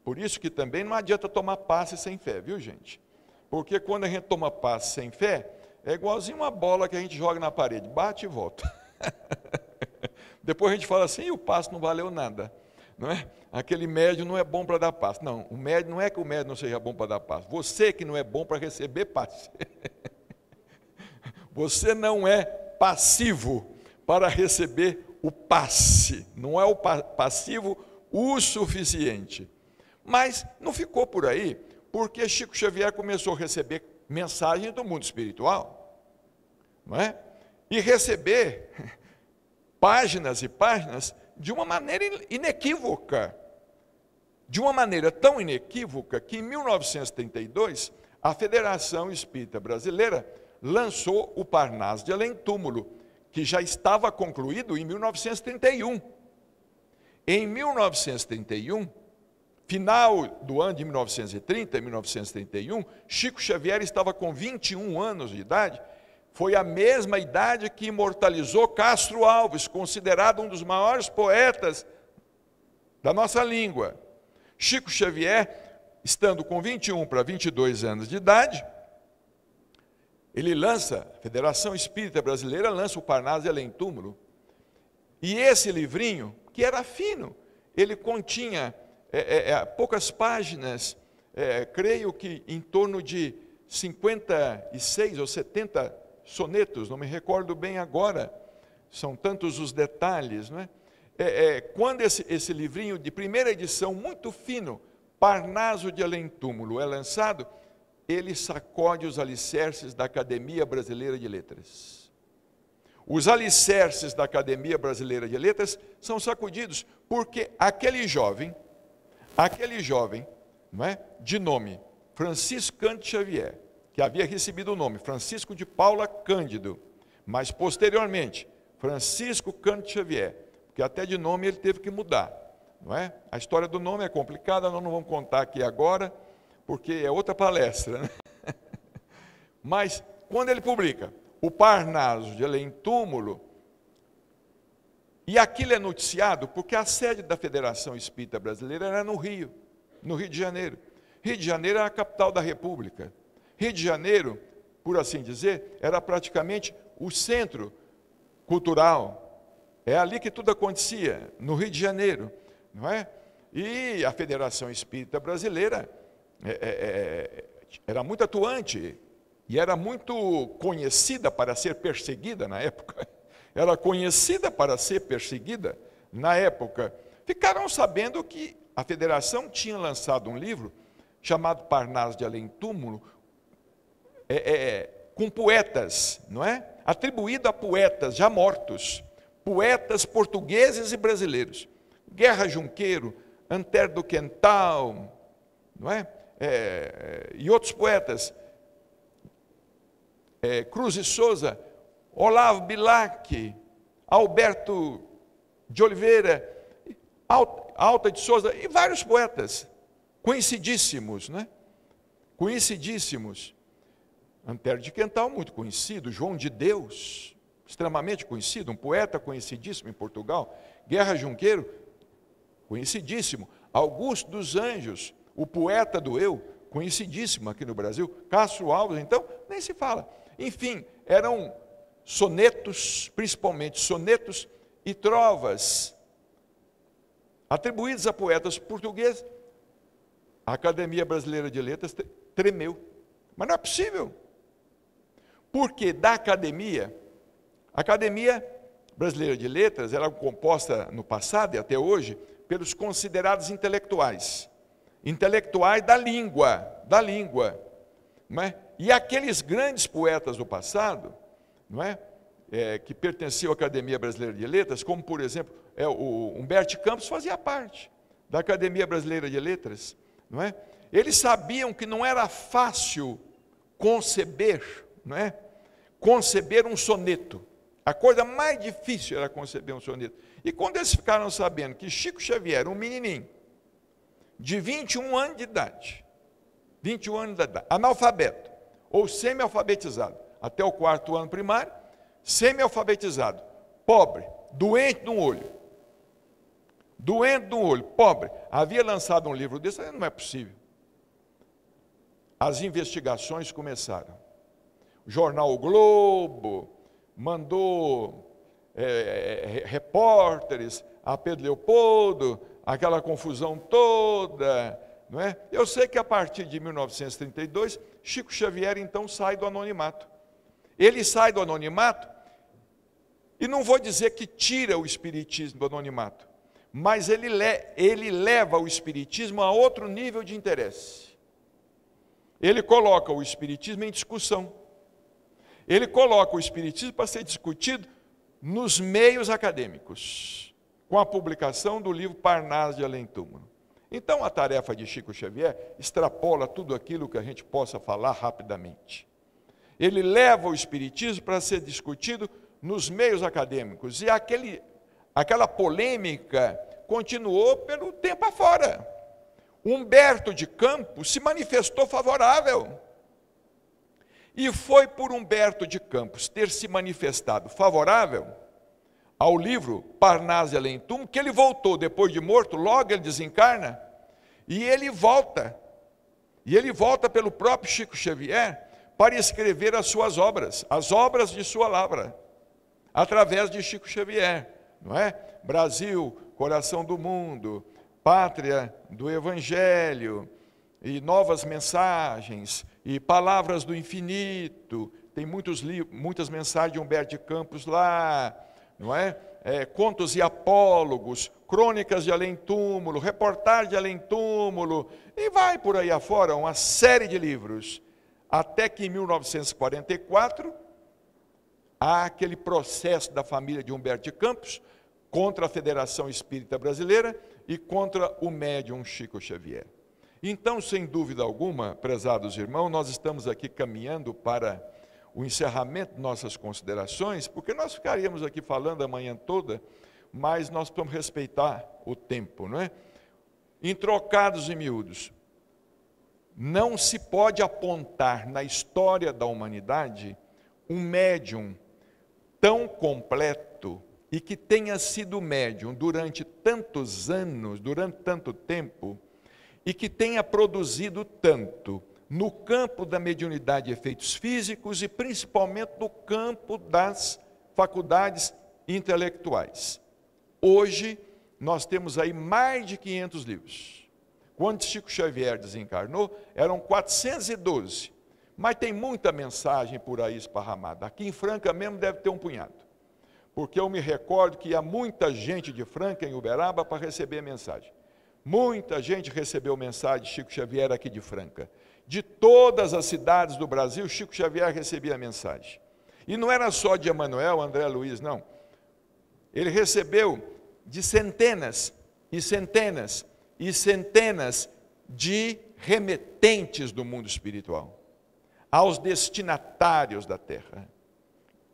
Speaker 3: Por isso que também não adianta tomar passe sem fé, viu gente? Porque quando a gente toma passe sem fé, é igualzinho uma bola que a gente joga na parede, bate e volta. Depois a gente fala assim, o passe não valeu nada, não é? Aquele médio não é bom para dar passe. Não, o médio não é que o médio não seja bom para dar passe. Você que não é bom para receber passe. Você não é passivo para receber o passe. Não é o passivo o suficiente. Mas não ficou por aí, porque Chico Xavier começou a receber mensagens do mundo espiritual, não é? E receber páginas e páginas de uma maneira inequívoca. De uma maneira tão inequívoca que em 1932 a Federação Espírita Brasileira lançou o Parnaso de Além Túmulo, que já estava concluído em 1931. Em 1931, final do ano de 1930, 1931, Chico Xavier estava com 21 anos de idade. Foi a mesma idade que imortalizou Castro Alves, considerado um dos maiores poetas da nossa língua. Chico Xavier, estando com 21 para 22 anos de idade, ele lança, a Federação Espírita Brasileira lança o Parnaso Além Túmulo. E esse livrinho, que era fino, ele continha poucas páginas, creio que em torno de 56 ou 70 sonetos, não me recordo bem agora, são tantos os detalhes, não é? Quando esse livrinho de primeira edição, muito fino, Parnaso de Além Túmulo, é lançado, ele sacode os alicerces da Academia Brasileira de Letras. Os alicerces da Academia Brasileira de Letras são sacudidos porque aquele jovem, não é, de nome Francisco Cândido Xavier, que havia recebido o nome Francisco de Paula Cândido, mas posteriormente Francisco Cândido Xavier, porque até de nome ele teve que mudar, não é? A história do nome é complicada, nós não vamos contar aqui agora, porque é outra palestra, né? Mas quando ele publica o Parnaso de Além Túmulo, e aquilo é noticiado porque a sede da Federação Espírita Brasileira era no Rio de Janeiro. Rio de Janeiro era a capital da República. Rio de Janeiro, por assim dizer, era praticamente o centro cultural. É ali que tudo acontecia, no Rio de Janeiro, não é? E a Federação Espírita Brasileira era muito atuante e era muito conhecida para ser perseguida na época. Era conhecida para ser perseguida na época. Ficaram sabendo que a Federação tinha lançado um livro chamado Parnaso de Além Túmulo, com poetas, não é? Atribuído a poetas já mortos, poetas portugueses e brasileiros. Guerra Junqueiro, Antero do Quental, não é? E outros poetas, Cruz e Souza, Olavo Bilac, Alberto de Oliveira, Alta de Souza, e vários poetas, conhecidíssimos, né? Conhecidíssimos. Antero de Quental, muito conhecido, João de Deus, extremamente conhecido, um poeta conhecidíssimo em Portugal. Guerra Junqueiro, conhecidíssimo. Augusto dos Anjos, o poeta do eu, conhecidíssimo aqui no Brasil. Castro Alves, então, nem se fala. Enfim, eram sonetos, principalmente sonetos e trovas, atribuídos a poetas portugueses. A Academia Brasileira de Letras tremeu. Mas não é possível. Porque da Academia Brasileira de Letras era composta no passado e até hoje pelos considerados intelectuais. Intelectuais da língua. Não é? E aqueles grandes poetas do passado, não é? Que pertenciam à Academia Brasileira de Letras, como por exemplo, o Humberto Campos fazia parte da Academia Brasileira de Letras, não é? Eles sabiam que não era fácil conceber, não é? Conceber um soneto. A coisa mais difícil era conceber um soneto. E quando eles ficaram sabendo que Chico Xavier, um menininho, de 21 anos de idade, analfabeto, ou semi-alfabetizado, até o 4º ano primário, semi-alfabetizado, pobre, doente de um olho, pobre, havia lançado um livro desse, não é possível. As investigações começaram. O jornal O Globo mandou repórteres a Pedro Leopoldo, aquela confusão toda, não é? Eu sei que a partir de 1932, Chico Xavier então sai do anonimato. Ele sai do anonimato, e não vou dizer que tira o espiritismo do anonimato, mas ele leva o espiritismo a outro nível de interesse. Ele coloca o espiritismo em discussão. Ele coloca o espiritismo para ser discutido nos meios acadêmicos, com a publicação do livro Parnaso de Além Túmulo. Então a tarefa de Chico Xavier extrapola tudo aquilo que a gente possa falar rapidamente. Ele leva o espiritismo para ser discutido nos meios acadêmicos, e aquela polêmica continuou pelo tempo afora. Humberto de Campos se manifestou favorável. E foi por Humberto de Campos ter se manifestado favorável ao livro Parnaso de Além Túmulo, que ele voltou depois de morto, logo ele desencarna, e ele volta pelo próprio Chico Xavier para escrever as suas obras, as obras de sua lavra, através de Chico Xavier, não é? Brasil, coração do mundo, pátria do Evangelho, e novas mensagens, e palavras do infinito, tem muitas mensagens de Humberto de Campos lá, não é? Contos e apólogos, crônicas de além-túmulo, reportagem de além-túmulo, e vai por aí afora, uma série de livros, até que em 1944, há aquele processo da família de Humberto de Campos, contra a Federação Espírita Brasileira e contra o médium Chico Xavier. Então, sem dúvida alguma, prezados irmãos, nós estamos aqui caminhando para o encerramento de nossas considerações, porque nós ficaríamos aqui falando a manhã toda, mas nós precisamos respeitar o tempo, não é? Em trocados e miúdos, não se pode apontar na história da humanidade um médium tão completo e que tenha sido médium durante tantos anos, durante tanto tempo, e que tenha produzido tanto no campo da mediunidade de efeitos físicos e principalmente no campo das faculdades intelectuais. Hoje, nós temos aí mais de 500 livros. Quando Chico Xavier desencarnou, eram 412, mas tem muita mensagem por aí esparramada. Aqui em Franca mesmo deve ter um punhado, porque eu me recordo que ia muita gente de Franca em Uberaba para receber a mensagem. Muita gente recebeu mensagem de Chico Xavier aqui de Franca. De todas as cidades do Brasil, Chico Xavier recebia a mensagem. E não era só de Emanuel, André Luiz, não. Ele recebeu de centenas e centenas e centenas de remetentes do mundo espiritual, aos destinatários da terra.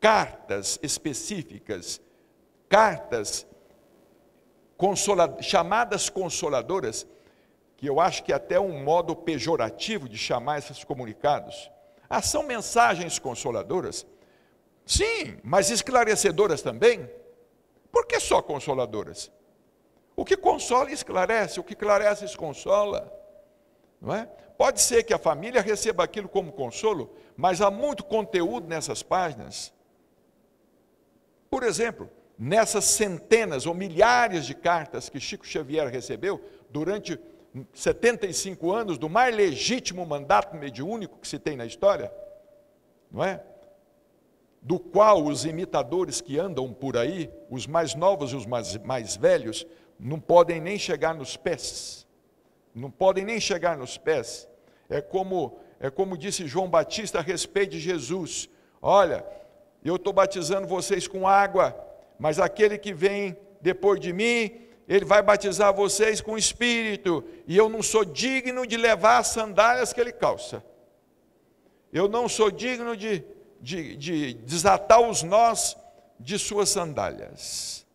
Speaker 3: Cartas específicas, cartas chamadas consoladoras, que eu acho que é até um modo pejorativo de chamar esses comunicados. São mensagens consoladoras? Sim, mas esclarecedoras também? Por que só consoladoras? O que consola esclarece, o que esclarece consola, não é? Pode ser que a família receba aquilo como consolo, mas há muito conteúdo nessas páginas. Por exemplo, nessas centenas ou milhares de cartas que Chico Xavier recebeu durante 75 anos do mais legítimo mandato mediúnico que se tem na história, não é? Do qual os imitadores que andam por aí, os mais novos e os mais velhos, não podem nem chegar nos pés. Não podem nem chegar nos pés. É como disse João Batista a respeito de Jesus: olha, eu estou batizando vocês com água, mas aquele que vem depois de mim, ele vai batizar vocês com Espírito, e eu não sou digno de levar as sandálias que ele calça. Eu não sou digno de desatar os nós de suas sandálias.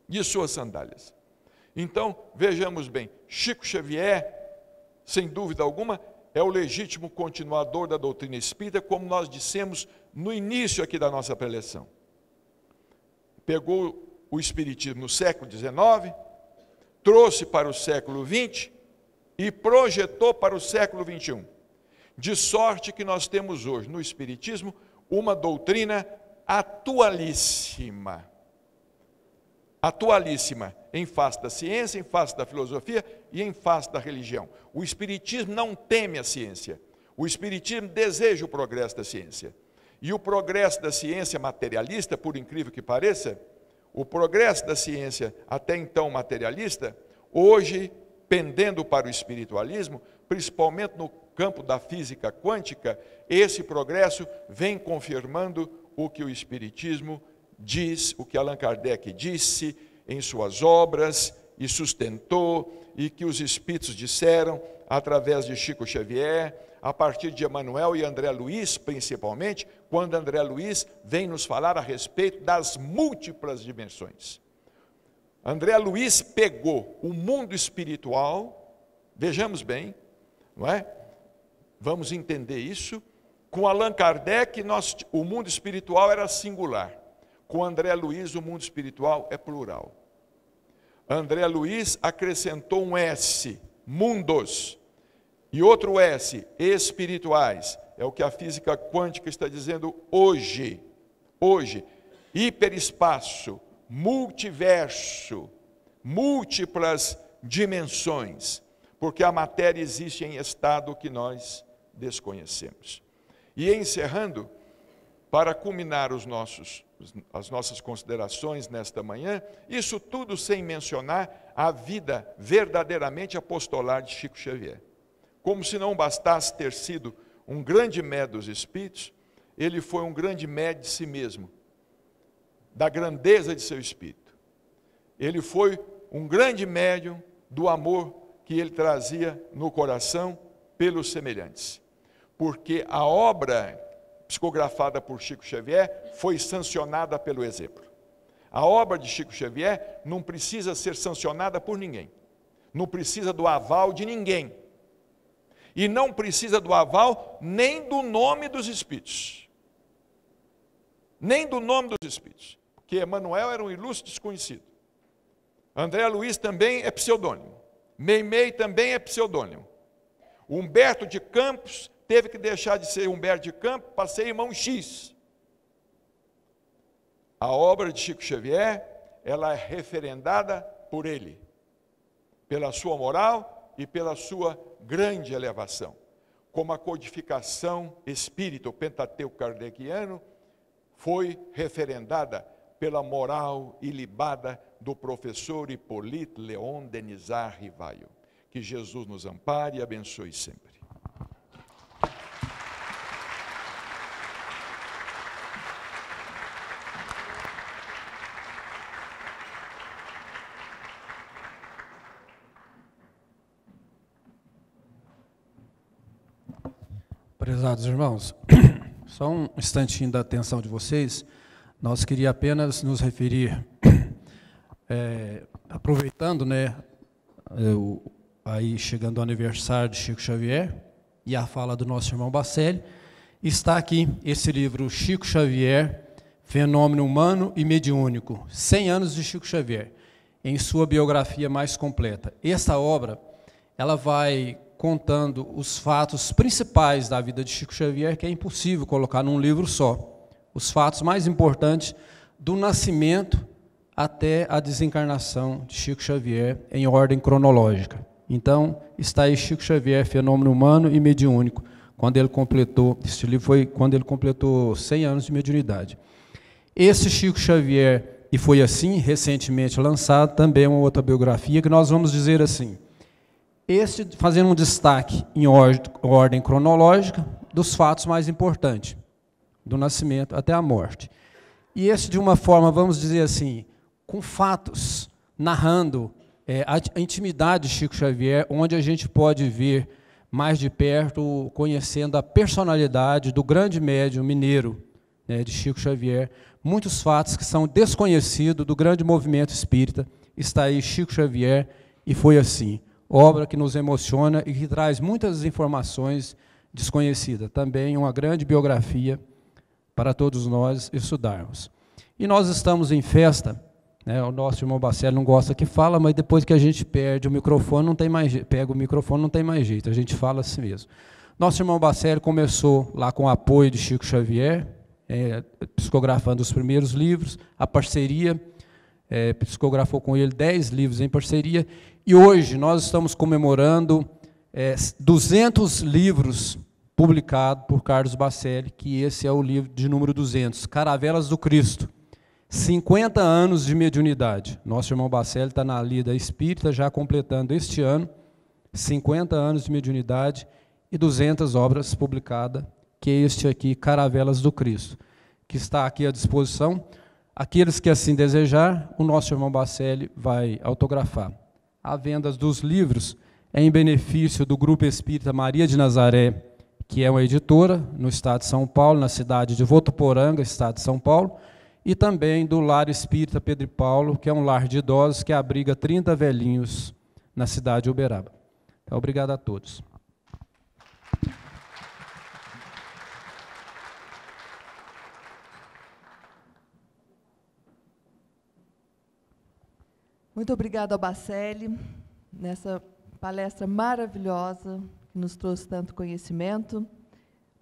Speaker 3: De suas sandálias. Então, vejamos bem, Chico Xavier, sem dúvida alguma, é o legítimo continuador da doutrina espírita, como nós dissemos no início aqui da nossa preleção. Pegou o espiritismo no século XIX, trouxe para o século XX e projetou para o século XXI. De sorte que nós temos hoje no espiritismo uma doutrina atualíssima. Atualíssima em face da ciência, em face da filosofia e em face da religião. O espiritismo não teme a ciência. O espiritismo deseja o progresso da ciência. E o progresso da ciência materialista, por incrível que pareça, o progresso da ciência até então materialista, hoje pendendo para o espiritualismo, principalmente no campo da física quântica, esse progresso vem confirmando o que o espiritismo diz, o que Allan Kardec disse em suas obras e sustentou, e que os espíritos disseram através de Chico Xavier, a partir de Emanuel e André Luiz, principalmente, quando André Luiz vem nos falar a respeito das múltiplas dimensões. André Luiz pegou o mundo espiritual, vejamos bem, não é? Vamos entender isso. Com Allan Kardec, o mundo espiritual era singular. Com André Luiz, o mundo espiritual é plural. André Luiz acrescentou um S, mundos, e outro S, espirituais, é o que a física quântica está dizendo hoje. Hoje, hiperespaço, multiverso, múltiplas dimensões, porque a matéria existe em estado que nós desconhecemos. E encerrando, para culminar as nossas considerações nesta manhã, isso tudo sem mencionar a vida verdadeiramente apostolar de Chico Xavier. Como se não bastasse ter sido um grande médium dos espíritos, ele foi um grande médium de si mesmo, da grandeza de seu espírito. Ele foi um grande médium do amor que ele trazia no coração pelos semelhantes. Porque a obra psicografada por Chico Xavier foi sancionada pelo exemplo. A obra de Chico Xavier não precisa ser sancionada por ninguém. Não precisa do aval de ninguém. E não precisa do aval nem do nome dos espíritos. Nem do nome dos espíritos. Porque Emmanuel era um ilustre desconhecido. André Luiz também é pseudônimo. Meimei também é pseudônimo. Humberto de Campos teve que deixar de ser Humberto de Campos para ser irmão X. A obra de Chico Xavier, ela é referendada por ele, pela sua moral e pela sua grande elevação. Como a codificação espírita, o Pentateuco kardeciano, foi referendada pela moral ilibada do professor Hipólito Leon Denizar Rivaio. Que Jesus nos ampare e abençoe sempre.
Speaker 4: Prezados irmãos, só um instantinho da atenção de vocês, nós queríamos apenas nos referir, aproveitando, né, aí chegando o aniversário de Chico Xavier, e a fala do nosso irmão Bacelli, está aqui esse livro, Chico Xavier, Fenômeno Humano e Mediúnico, 100 anos de Chico Xavier, em sua biografia mais completa. Essa obra, ela vai contando os fatos principais da vida de Chico Xavier, que é impossível colocar num livro só. Os fatos mais importantes do nascimento até a desencarnação de Chico Xavier em ordem cronológica. Então, está aí Chico Xavier, Fenômeno Humano e Mediúnico, quando ele completou, este livro foi quando ele completou 100 anos de mediunidade. Esse Chico Xavier, e foi assim, recentemente lançado, também é uma outra biografia, que nós vamos dizer assim, fazendo um destaque em ordem cronológica dos fatos mais importantes, do nascimento até a morte. E esse, de uma forma, vamos dizer assim, com fatos, narrando a intimidade de Chico Xavier, onde a gente pode ver mais de perto, conhecendo a personalidade do grande médium mineiro, né, de Chico Xavier, muitos fatos que são desconhecidos do grande movimento espírita. Está aí Chico Xavier, e foi assim. Obra que nos emociona e que traz muitas informações desconhecidas. Também uma grande biografia para todos nós estudarmos. E nós estamos em festa, né, o nosso irmão Bacelli não gosta que fala, mas depois que a gente perde o microfone, não tem mais jeito, pega o microfone, não tem mais jeito, a gente fala assim mesmo. Nosso irmão Bacelli começou lá com o apoio de Chico Xavier, psicografando os primeiros livros, a parceria, psicografou com ele 10 livros em parceria, e hoje nós estamos comemorando 200 livros publicados por Carlos Bacelli, que esse é o livro de número 200, Caravelas do Cristo, 50 anos de mediunidade. Nosso irmão Bacelli está na lida espírita, já completando este ano, 50 anos de mediunidade e 200 obras publicadas, que é este aqui, Caravelas do Cristo, que está aqui à disposição. Aqueles que assim desejar, o nosso irmão Bacelli vai autografar. A venda dos livros é em benefício do Grupo Espírita Maria de Nazaré, que é uma editora no estado de São Paulo, na cidade de Votuporanga, estado de São Paulo, e também do Lar Espírita Pedro e Paulo, que é um lar de idosos que abriga 30 velhinhos na cidade de Uberaba. Então, obrigado a todos.
Speaker 1: Muito obrigada ao Bacelli, nessa palestra maravilhosa, que nos trouxe tanto conhecimento.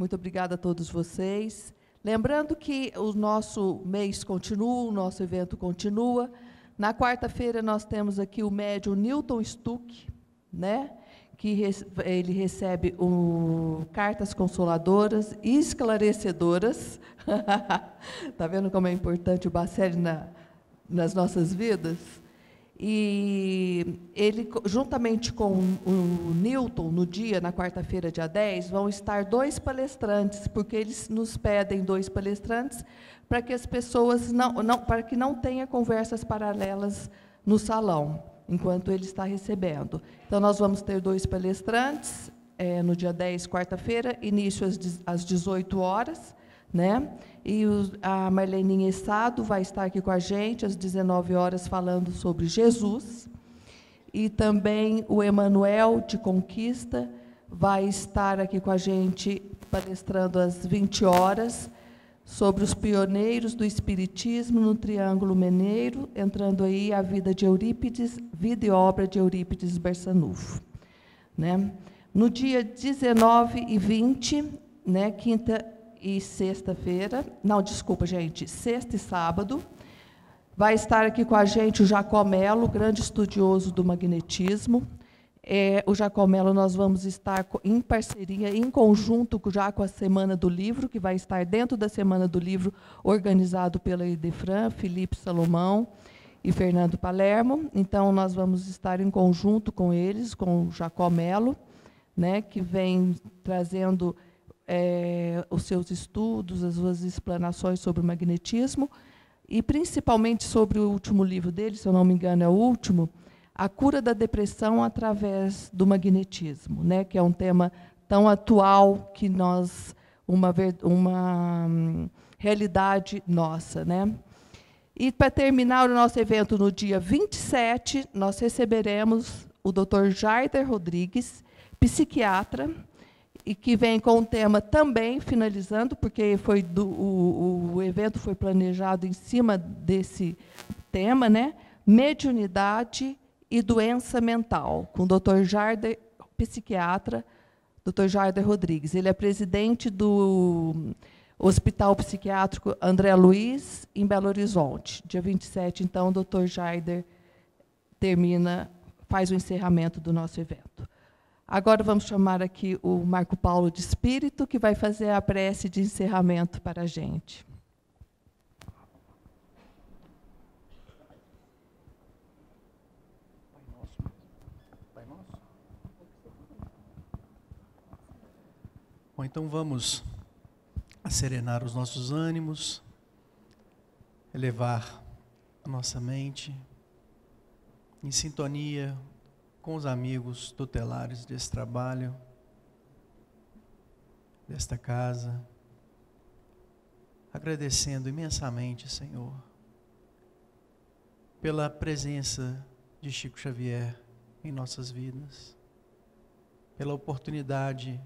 Speaker 1: Muito obrigada a todos vocês. Lembrando que o nosso mês continua, o nosso evento continua. Na quarta-feira, nós temos aqui o médium Newton Stuck, né? Que ele recebe cartas consoladoras e esclarecedoras. Está vendo como é importante o Bacelli nas nossas vidas? E ele, juntamente com o Newton, no dia, na quarta-feira, dia 10, vão estar 2 palestrantes, porque eles nos pedem 2 palestrantes para que as pessoas para que não tenha conversas paralelas no salão, enquanto ele está recebendo. Então, nós vamos ter 2 palestrantes, no dia 10, quarta-feira, início às 18 horas, né? E a Marleninha Essado vai estar aqui com a gente às 19 horas falando sobre Jesus. E também o Emanuel de Conquista vai estar aqui com a gente palestrando às 20 horas sobre os pioneiros do Espiritismo no Triângulo Mineiro, entrando aí a vida de Eurípides, vida e obra de Eurípides Barçanufo, né? No dia 19 e 20, né, quinta e sexta-feira, não, desculpa, gente, sexta e sábado, vai estar aqui com a gente o Jacó Melo, grande estudioso do magnetismo. O Jacó Melo, nós vamos estar em parceria, em conjunto já com a Semana do Livro, que vai estar dentro da Semana do Livro, organizado pela Idefran, Felipe Salomão e Fernando Palermo. Então, nós vamos estar em conjunto com eles, com o Jacó Melo, né, que vem trazendo os seus estudos, as suas explanações sobre o magnetismo, e principalmente sobre o último livro dele, se eu não me engano, é o último, A Cura da Depressão através do Magnetismo, né, que é um tema tão atual que uma realidade nossa, né? E, para terminar o nosso evento, no dia 27, nós receberemos o Dr. Jaider Rodrigues, psiquiatra, e que vem com um tema também, finalizando, porque o evento foi planejado em cima desse tema, né? Mediunidade e doença mental, com o Dr. Jaider, psiquiatra, Dr. Jaider Rodrigues. Ele é presidente do Hospital Psiquiátrico André Luiz, em Belo Horizonte. Dia 27, então, o Dr. Jaider faz o encerramento do nosso evento. Agora vamos chamar aqui o Marco Paulo de Espírito, que vai fazer a prece de encerramento para a gente.
Speaker 4: Pai Nosso. Bom, então vamos serenar os nossos ânimos, elevar a nossa mente em sintonia com os amigos tutelares desse trabalho, desta casa, agradecendo imensamente, Senhor, pela presença de Chico Xavier em nossas vidas, pela oportunidade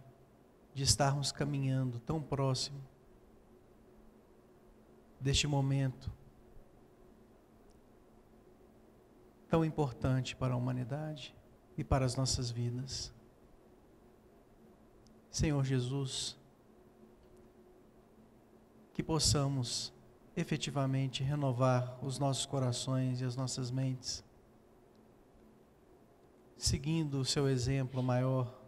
Speaker 4: de estarmos caminhando tão próximo deste momento tão importante para a humanidade e para as nossas vidas. Senhor Jesus, que possamos efetivamente renovar os nossos corações e as nossas mentes, seguindo o seu exemplo maior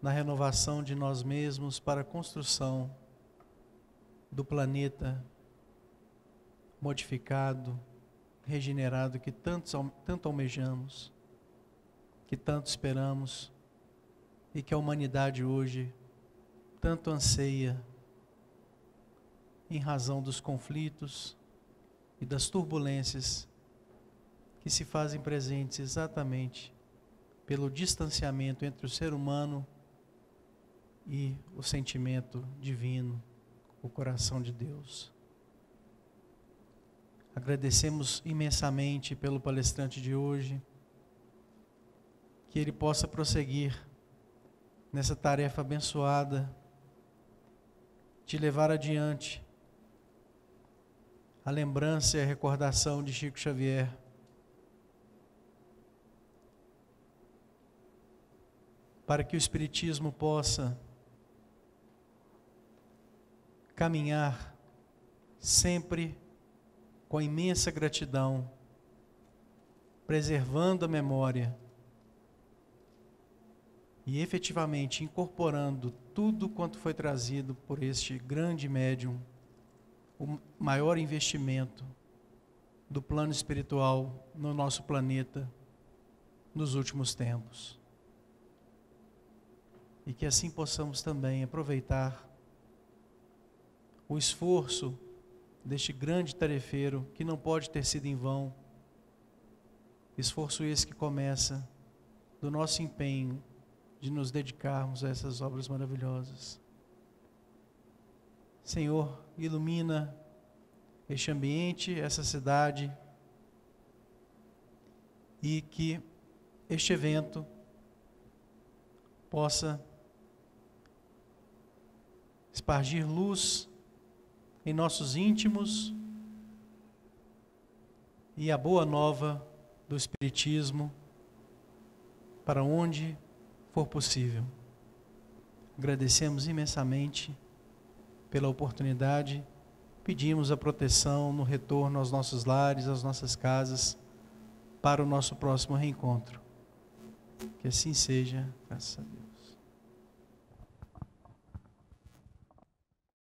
Speaker 4: na renovação de nós mesmos para a construção do planeta modificado, regenerado, que tanto almejamos, que tanto esperamos e que a humanidade hoje tanto anseia em razão dos conflitos e das turbulências que se fazem presentes exatamente pelo distanciamento entre o ser humano e o sentimento divino, o coração de Deus. Agradecemos imensamente pelo palestrante de hoje, que ele possa prosseguir nessa tarefa abençoada de levar adiante a lembrança e a recordação de Chico Xavier, para que o Espiritismo possa caminhar sempre com imensa gratidão, preservando a memória e efetivamente incorporando tudo quanto foi trazido por este grande médium, o maior investimento do plano espiritual no nosso planeta nos últimos tempos. E que assim possamos também aproveitar o esforço deste grande tarefeiro, que não pode ter sido em vão, esforço esse que começa do nosso empenho de nos dedicarmos a essas obras maravilhosas. Senhor, ilumina este ambiente, essa cidade, e que este evento possa espargir luz em nossos íntimos e a boa nova do Espiritismo para onde for possível. Agradecemos imensamente pela oportunidade, pedimos a proteção no retorno aos nossos lares, às nossas casas, para o nosso próximo reencontro. Que assim seja, graças a Deus.